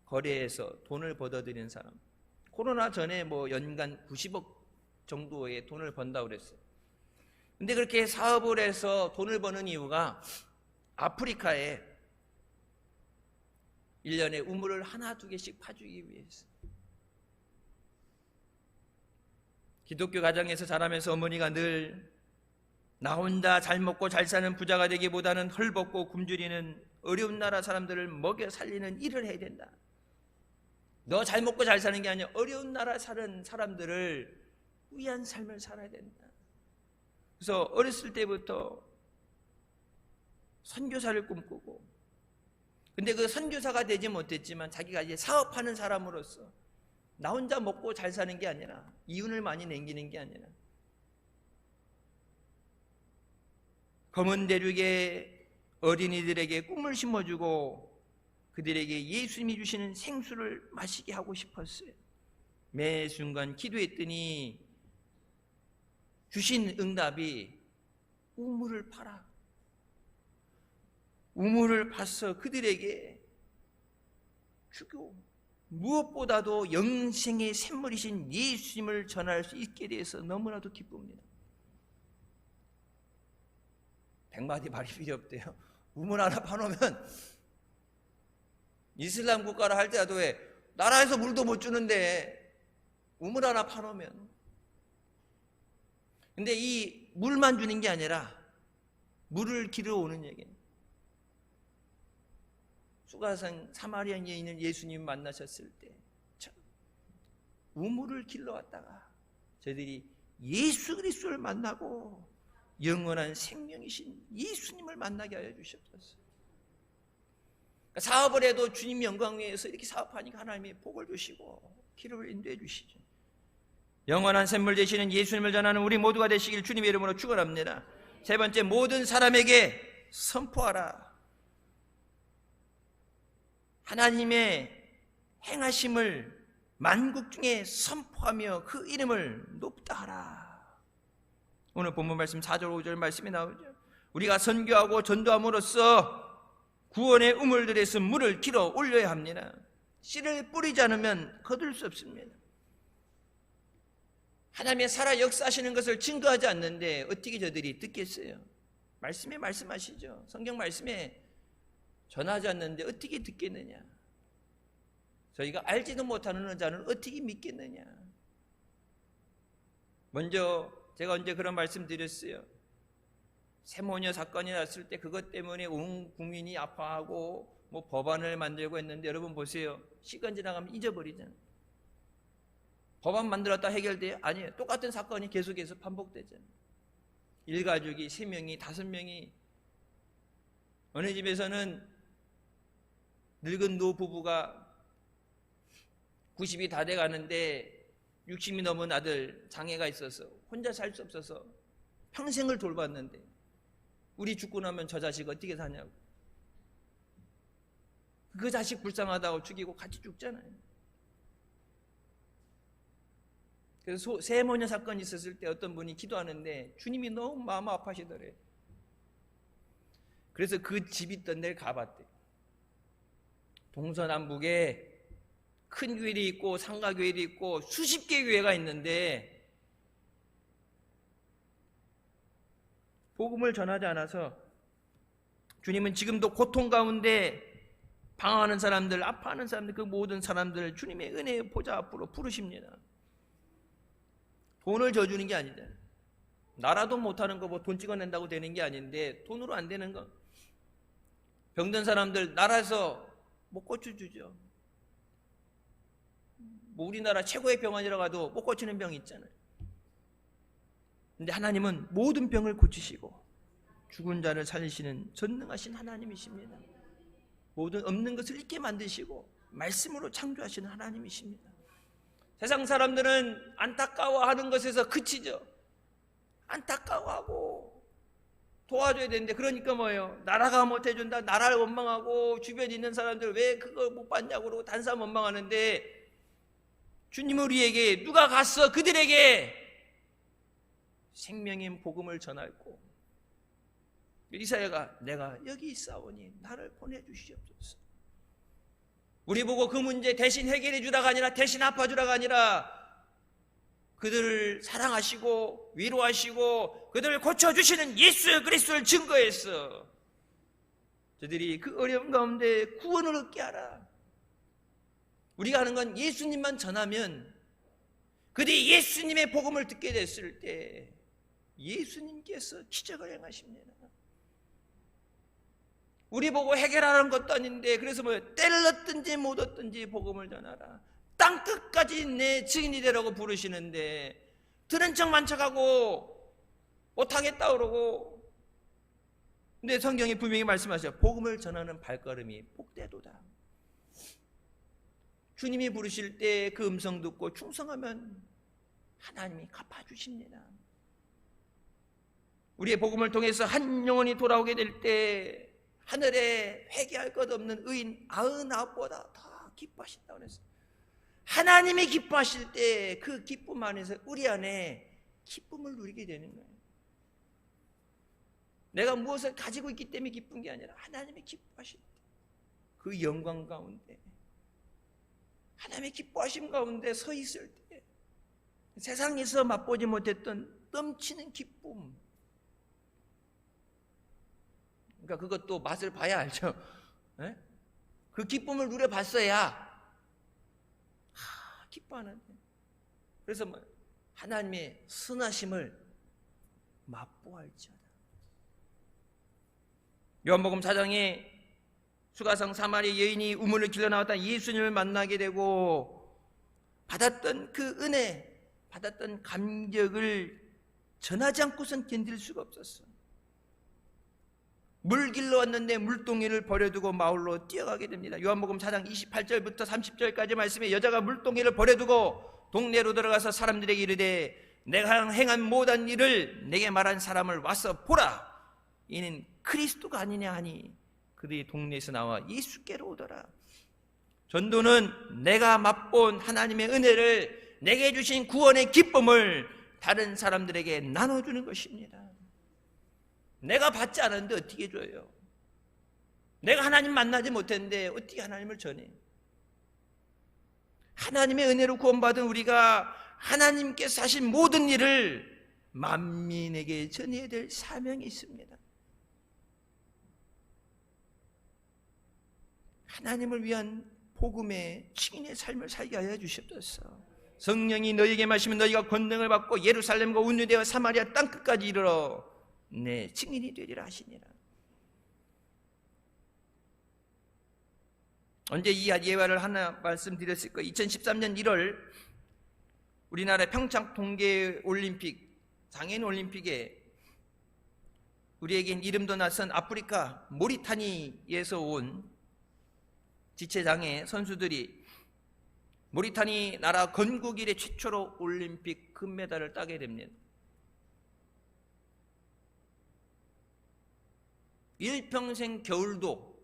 Speaker 1: 거래해서 돈을 벌어들이는 사람. 코로나 전에 뭐 연간 90억 정도의 돈을 번다고 그랬어요. 근데 그렇게 사업을 해서 돈을 버는 이유가 아프리카에 1년에 우물을 하나 두 개씩 파주기 위해서. 기독교 가정에서 자라면서 어머니가 늘 나 혼자 잘 먹고 잘 사는 부자가 되기보다는 헐벗고 굶주리는 어려운 나라 사람들을 먹여 살리는 일을 해야 된다. 너 잘 먹고 잘 사는 게 아니라 어려운 나라 사는 사람들을 위한 삶을 살아야 된다. 그래서 어렸을 때부터 선교사를 꿈꾸고, 근데 그 선교사가 되지 못했지만 자기가 이제 사업하는 사람으로서 나 혼자 먹고 잘 사는 게 아니라, 이윤을 많이 남기는 게 아니라, 검은 대륙의 어린이들에게 꿈을 심어주고 그들에게 예수님이 주시는 생수를 마시게 하고 싶었어요. 매 순간 기도했더니 주신 응답이 우물을 파라. 우물을 파서 그들에게 주고, 무엇보다도 영생의 샘물이신 예수님을 전할 수 있게 돼서 너무나도 기쁩니다. 100마디 말이 필요 없대요. 우물 하나 파놓으면, 이슬람 국가라 할때라도 왜 나라에서 물도 못 주는데 우물 하나 파놓으면. 근데 이 물만 주는 게 아니라 물을 길어 오는 얘기예요. 수가성 사마리아 여인을 예수님 만나셨을 때 우물을 길러 왔다가 저희들이 예수 그리스도를 만나고 영원한 생명이신 예수님을 만나게 하여 주셨어요. 그러니까 사업을 해도 주님 영광 위해서 이렇게 사업하니까 하나님이 복을 주시고 길을 인도해 주시죠. 영원한 샘물 되시는 예수님을 전하는 우리 모두가 되시길 주님의 이름으로 축원합니다. 세 번째, 모든 사람에게 선포하라. 하나님의 행하심을 만국 중에 선포하며 그 이름을 높다 하라. 오늘 본문 말씀 4절 5절 말씀이 나오죠. 우리가 선교하고 전도함으로써 구원의 우물들에서 물을 길어 올려야 합니다. 씨를 뿌리지 않으면 거둘 수 없습니다. 하나님의 살아 역사하시는 것을 증거하지 않는데 어떻게 저들이 듣겠어요? 말씀에 말씀하시죠. 성경 말씀에 전하지 않는데 어떻게 듣겠느냐? 저희가 알지도 못하는 자는 어떻게 믿겠느냐? 먼저 제가 언제 그런 말씀 드렸어요. 세모녀 사건이 났을 때 그것 때문에 온 국민이 아파하고 뭐 법안을 만들고 했는데 여러분 보세요. 시간 지나가면 잊어버리잖아요. 법안 만들었다 해결돼요? 아니에요. 똑같은 사건이 계속해서 반복되잖아요. 일가족이 3명이 5명이, 어느 집에서는 늙은 노부부가 90이 다 돼가는데 60이 넘은 아들 장애가 있어서 혼자 살 수 없어서 평생을 돌봤는데 우리 죽고 나면 저 자식 어떻게 사냐고. 그 자식 불쌍하다고 죽이고 같이 죽잖아요. 그래서 세모녀 사건이 있었을 때 어떤 분이 기도하는데 주님이 너무 마음 아파하시더래요. 그래서 그 집 있던 데를 가봤대요. 동서남북에 큰 교회도 있고 상가교회도 있고 수십 개 교회가 있는데 복음을 전하지 않아서 주님은 지금도 고통 가운데 방황하는 사람들, 아파하는 사람들, 그 모든 사람들을 주님의 은혜의 보좌 앞으로 부르십니다. 돈을 져주는 게 아니다. 나라도 못하는 거 뭐 돈 찍어낸다고 되는 게 아닌데 돈으로 안 되는 거. 병든 사람들 나라에서 못 고쳐주죠. 뭐 우리나라 최고의 병원이라고 해도 못 고치는 병이 있잖아요. 근데 하나님은 모든 병을 고치시고 죽은 자를 살리시는 전능하신 하나님이십니다. 모든 없는 것을 있게 만드시고 말씀으로 창조하시는 하나님이십니다. 세상 사람들은 안타까워하는 것에서 그치죠. 안타까워하고 도와줘야 되는데, 그러니까 뭐예요? 나라가 못해준다, 나라를 원망하고 주변에 있는 사람들 왜 그걸 못 받냐고 그러고 다른 사람 원망하는데, 주님 우리에게 누가 가서 그들에게 생명의 복음을 전하고 이사야가 내가 여기 있사오니 나를 보내주시옵소서. 우리 보고 그 문제 대신 해결해 주라가 아니라 대신 아파주라가 아니라 그들을 사랑하시고 위로하시고 그들을 고쳐주시는 예수 그리스도를 증거해서 저들이 그 어려움 가운데 구원을 얻게 하라. 우리가 하는 건 예수님만 전하면 그들이 예수님의 복음을 듣게 됐을 때 예수님께서 기적을 행하십니다. 우리 보고 해결하는 것도 아닌데 그래서 때를 얻든지 못 얻든지 복음을 전하라. 땅끝까지 내 증인이 되라고 부르시는데 들은 척만 척하고 못하겠다 그러고. 근데 성경이 분명히 말씀하셔요. 복음을 전하는 발걸음이 복되도다. 주님이 부르실 때 그 음성 듣고 충성하면 하나님이 갚아주십니다. 우리의 복음을 통해서 한 영혼이 돌아오게 될 때 하늘에 회개할 것 없는 의인 99보다 더 기뻐하신다고 그랬어요. 하나님이 기뻐하실 때 그 기쁨 안에서 우리 안에 기쁨을 누리게 되는 거예요. 내가 무엇을 가지고 있기 때문에 기쁜 게 아니라 하나님이 기뻐하실 때 그 영광 가운데 하나님의 기뻐하심 가운데 서 있을 때 세상에서 맛보지 못했던 넘치는 기쁨. 그러니까 그것도 맛을 봐야 알죠. 네? 그 기쁨을 누려봤어야 기뻐하는데. 그래서 하나님의 선하심을 맛보할지어다. 요한복음 4장에 수가성 사마리 여인이 우물을 길러 나왔다 예수님을 만나게 되고 받았던 그 은혜, 받았던 감격을 전하지 않고선 견딜 수가 없었어. 물 길러 왔는데 물동이를 버려두고 마을로 뛰어가게 됩니다. 요한복음 4장 28절부터 30절까지 말씀에 여자가 물동이를 버려두고 동네로 들어가서 사람들에게 이르되 내가 행한 모든 일을 내게 말한 사람을 와서 보라. 이는 그리스도가 아니냐 하니 그들이 동네에서 나와 예수께로 오더라. 전도는 내가 맛본 하나님의 은혜를 내게 주신 구원의 기쁨을 다른 사람들에게 나눠주는 것입니다. 내가 받지 않았는데 어떻게 줘요? 내가 하나님 만나지 못했는데 어떻게 하나님을 전해? 하나님의 은혜로 구원받은 우리가 하나님께서 하신 모든 일을 만민에게 전해야 될 사명이 있습니다. 하나님을 위한 복음의 증인의 삶을 살게 하여 주시옵소서. 성령이 너희에게 마시면 너희가 권능을 받고 예루살렘과 온 유대와 사마리아 땅끝까지 이르러 내 증인이 되리라 하시니라. 언제 이 예화를 하나 말씀드렸을 거예요. 2013년 1월 우리나라 평창 동계올림픽 장애인올림픽에 우리에겐 이름도 낯선 아프리카 모리타니에서 온 지체장애 선수들이 모리타니 나라 건국 이래 최초로 올림픽 금메달을 따게 됩니다. 일평생 겨울도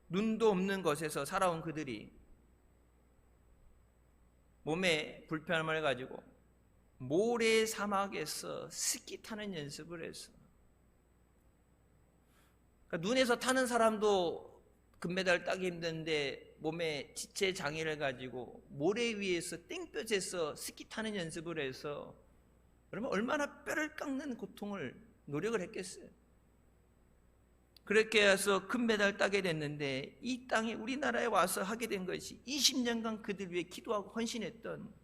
Speaker 1: 눈도 없는 곳에서 살아온 그들이 몸에 불편함을 가지고 모래 사막에서 스키 타는 연습을 했어. 그러니까 눈에서 타는 사람도 금메달 따기 힘든데 몸에 지체 장애를 가지고 모래 위에서 땡볕에서 스키 타는 연습을 해서 그러면 얼마나 뼈를 깎는 고통을 노력을 했겠어요. 그렇게 해서 금메달 따게 됐는데 이 땅에 우리나라에 와서 하게 된 것이 20년간 그들 위해 기도하고 헌신했던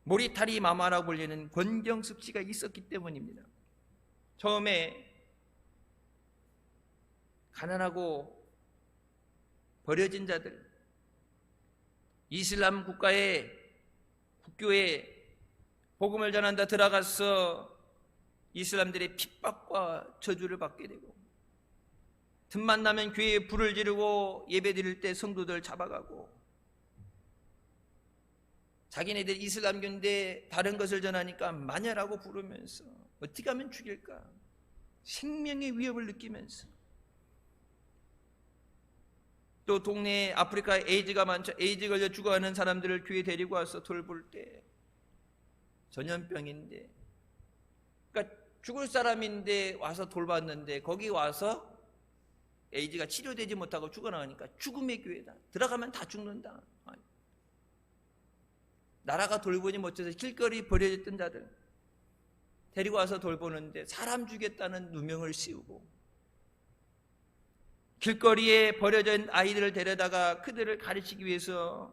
Speaker 1: 모리타리 마마라고 불리는 권경숙 씨가 있었기 때문입니다. 처음에 가난하고 버려진 자들, 이슬람 국가에 국교에 복음을 전한다 들어가서 이슬람들의 핍박과 저주를 받게 되고 틈만 나면 교회에 불을 지르고 예배 드릴 때 성도들 잡아가고 자기네들 이슬람교인데 다른 것을 전하니까 마녀라고 부르면서 어떻게 하면 죽일까? 생명의 위협을 느끼면서 또 동네에 아프리카에 에이즈가 많죠. 에이즈 걸려 죽어가는 사람들을 교회에 데리고 와서 돌볼 때 전염병인데 그러니까 죽을 사람인데 와서 돌봤는데 거기 와서 에이즈가 치료되지 못하고 죽어나가니까 죽음의 교회다. 들어가면 다 죽는다. 나라가 돌보지 못해서 길거리 버려졌던 자들 데리고 와서 돌보는데 사람 죽였다는 누명을 씌우고, 길거리에 버려진 아이들을 데려다가 그들을 가르치기 위해서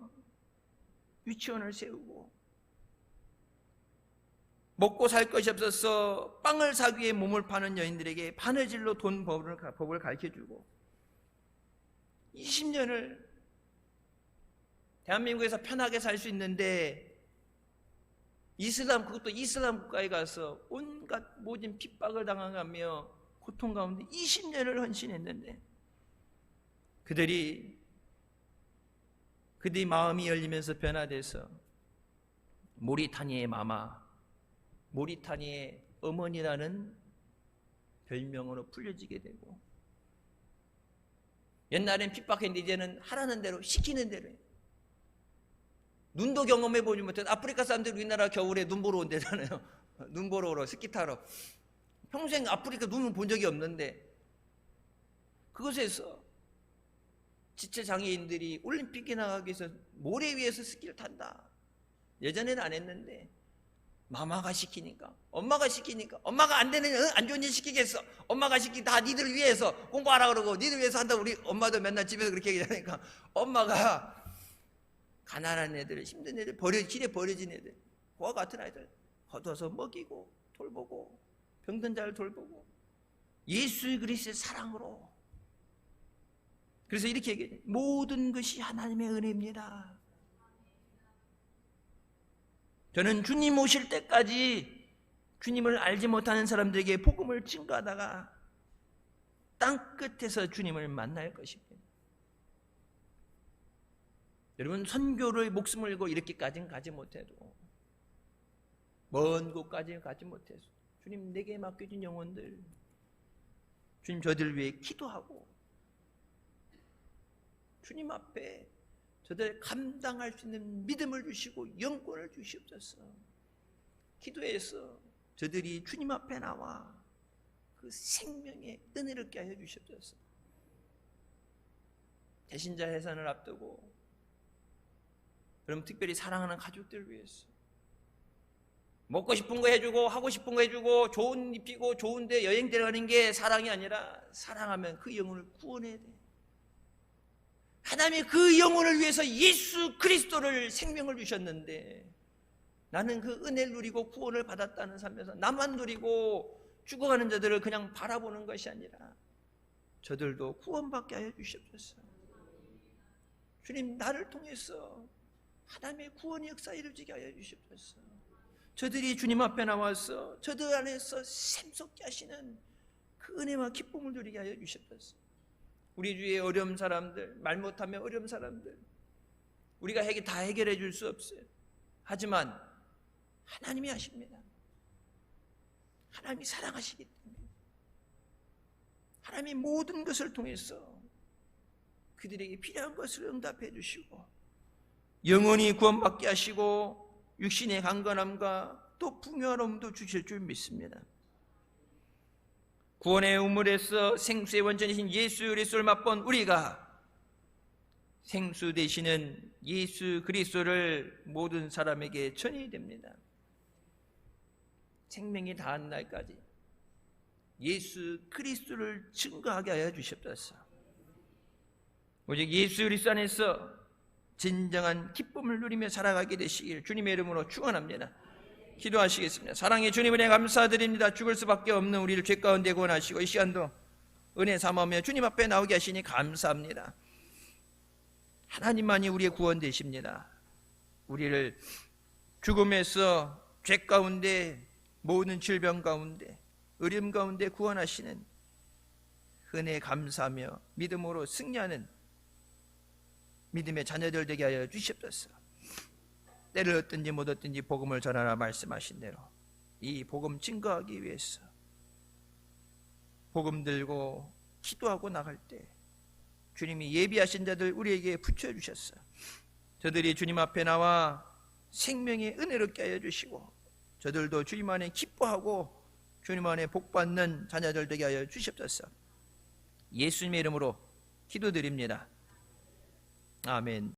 Speaker 1: 유치원을 세우고, 먹고 살 것이 없어서 빵을 사기 위해 몸을 파는 여인들에게 바느질로 돈 법을 가르쳐주고, 20년을 대한민국에서 편하게 살 수 있는데 그것도 이슬람 국가에 가서 온갖 모진 핍박을 당하며 고통 가운데 20년을 헌신했는데, 그들이 마음이 열리면서 변화돼서 모리타니아의 마마, 모리타니아의 어머니라는 별명으로 불려지게 되고, 옛날엔 핍박했는데 이제는 하라는 대로 시키는 대로 해요. 눈도 경험해 보지 못해. 아프리카 사람들이 우리나라 겨울에 눈 보러 온대잖아요. 눈 보러 오러 스키 타러. 평생 아프리카 눈을 본 적이 없는데 그곳에서 지체장애인들이 올림픽에 나가기 위해서 모래 위에서 스키를 탄다. 예전에는 안 했는데 마마가 시키니까, 엄마가 시키니까, 엄마가 안 되는 안 좋은 일 시키겠어. 엄마가 시키 다 니들 위해서 공부하라 그러고 니들 위해서 한다고. 우리 엄마도 맨날 집에서 그렇게 얘기하니까 엄마가 가난한 애들, 힘든 애들, 길에 버려진 애들, 그와 같은 아이들 걷어서 먹이고 돌보고, 병든 자를 돌보고, 예수 그리스도의 사랑으로. 그래서 이렇게 얘기해요. 모든 것이 하나님의 은혜입니다. 저는 주님 오실 때까지 주님을 알지 못하는 사람들에게 복음을 증거하다가 땅 끝에서 주님을 만날 것입니다. 여러분, 선교를 목숨을 걸고 이렇게까지는 가지 못해도, 먼 곳까지는 가지 못해서 주님 내게 맡겨진 영혼들, 주님 저들 위해 기도하고 주님 앞에 저들 감당할 수 있는 믿음을 주시고 영권을 주시옵소서. 기도해서 저들이 주님 앞에 나와 그 생명의 은혜를 얻게 하여 주시옵소서. 대신자 해산을 앞두고 여러분, 특별히 사랑하는 가족들 위해서 먹고 싶은 거 해주고 하고 싶은 거 해주고 좋은 입히고 좋은데 여행 데려가는 게 사랑이 아니라, 사랑하면 그 영혼을 구원해야 돼. 하나님이 그 영혼을 위해서 예수 그리스도를 생명을 주셨는데, 나는 그 은혜를 누리고 구원을 받았다는 삶에서 나만 누리고 죽어가는 자들을 그냥 바라보는 것이 아니라 저들도 구원받게 하여 주시옵소서. 주님, 나를 통해서 하나님의 구원의 역사 이루어지게 하여 주시옵소서. 저들이 주님 앞에 나와서 저들 안에서 샘솟게 하시는 그 은혜와 기쁨을 누리게 하여 주시옵소서. 우리 주위에 어려운 사람들, 말 못하면 어려운 사람들, 우리가 다 해결해 줄 수 없어요. 하지만 하나님이 하십니다. 하나님이 사랑하시기 때문에 하나님이 모든 것을 통해서 그들에게 필요한 것을 응답해 주시고 영원히 구원받게 하시고 육신의 강건함과 또 풍요로움도 주실 줄 믿습니다. 구원의 우물에서 생수의 원천이신 예수 그리스도를 맛본 우리가 생수 되시는 예수 그리스도를 모든 사람에게 전해야 됩니다. 생명이 다한 날까지 예수 그리스도를 증거하게 하여 주시옵소서. 오직 예수 그리스도 안에서 진정한 기쁨을 누리며 살아가게 되시길 주님의 이름으로 축원합니다. 기도하시겠습니다. 사랑의 주님, 은혜 감사드립니다. 죽을 수밖에 없는 우리를 죄 가운데 구원하시고 이 시간도 은혜 삼으며 주님 앞에 나오게 하시니 감사합니다. 하나님만이 우리의 구원 되십니다. 우리를 죽음에서 죄 가운데, 모든 질병 가운데, 어려움 가운데 구원하시는 은혜에 감사하며 믿음으로 승리하는 믿음의 자녀들 되게 하여 주시옵소서. 때를 얻든지 못 얻든지 복음을 전하라 말씀하신 대로 이 복음 증거하기 위해서 복음 들고 기도하고 나갈 때 주님이 예비하신 자들 우리에게 붙여주셨어요. 저들이 주님 앞에 나와 생명의 은혜롭게 하여 주시고 저들도 주님 안에 기뻐하고 주님 안에 복받는 자녀들 되게 하여 주시옵소서. 예수님의 이름으로 기도드립니다. 아멘.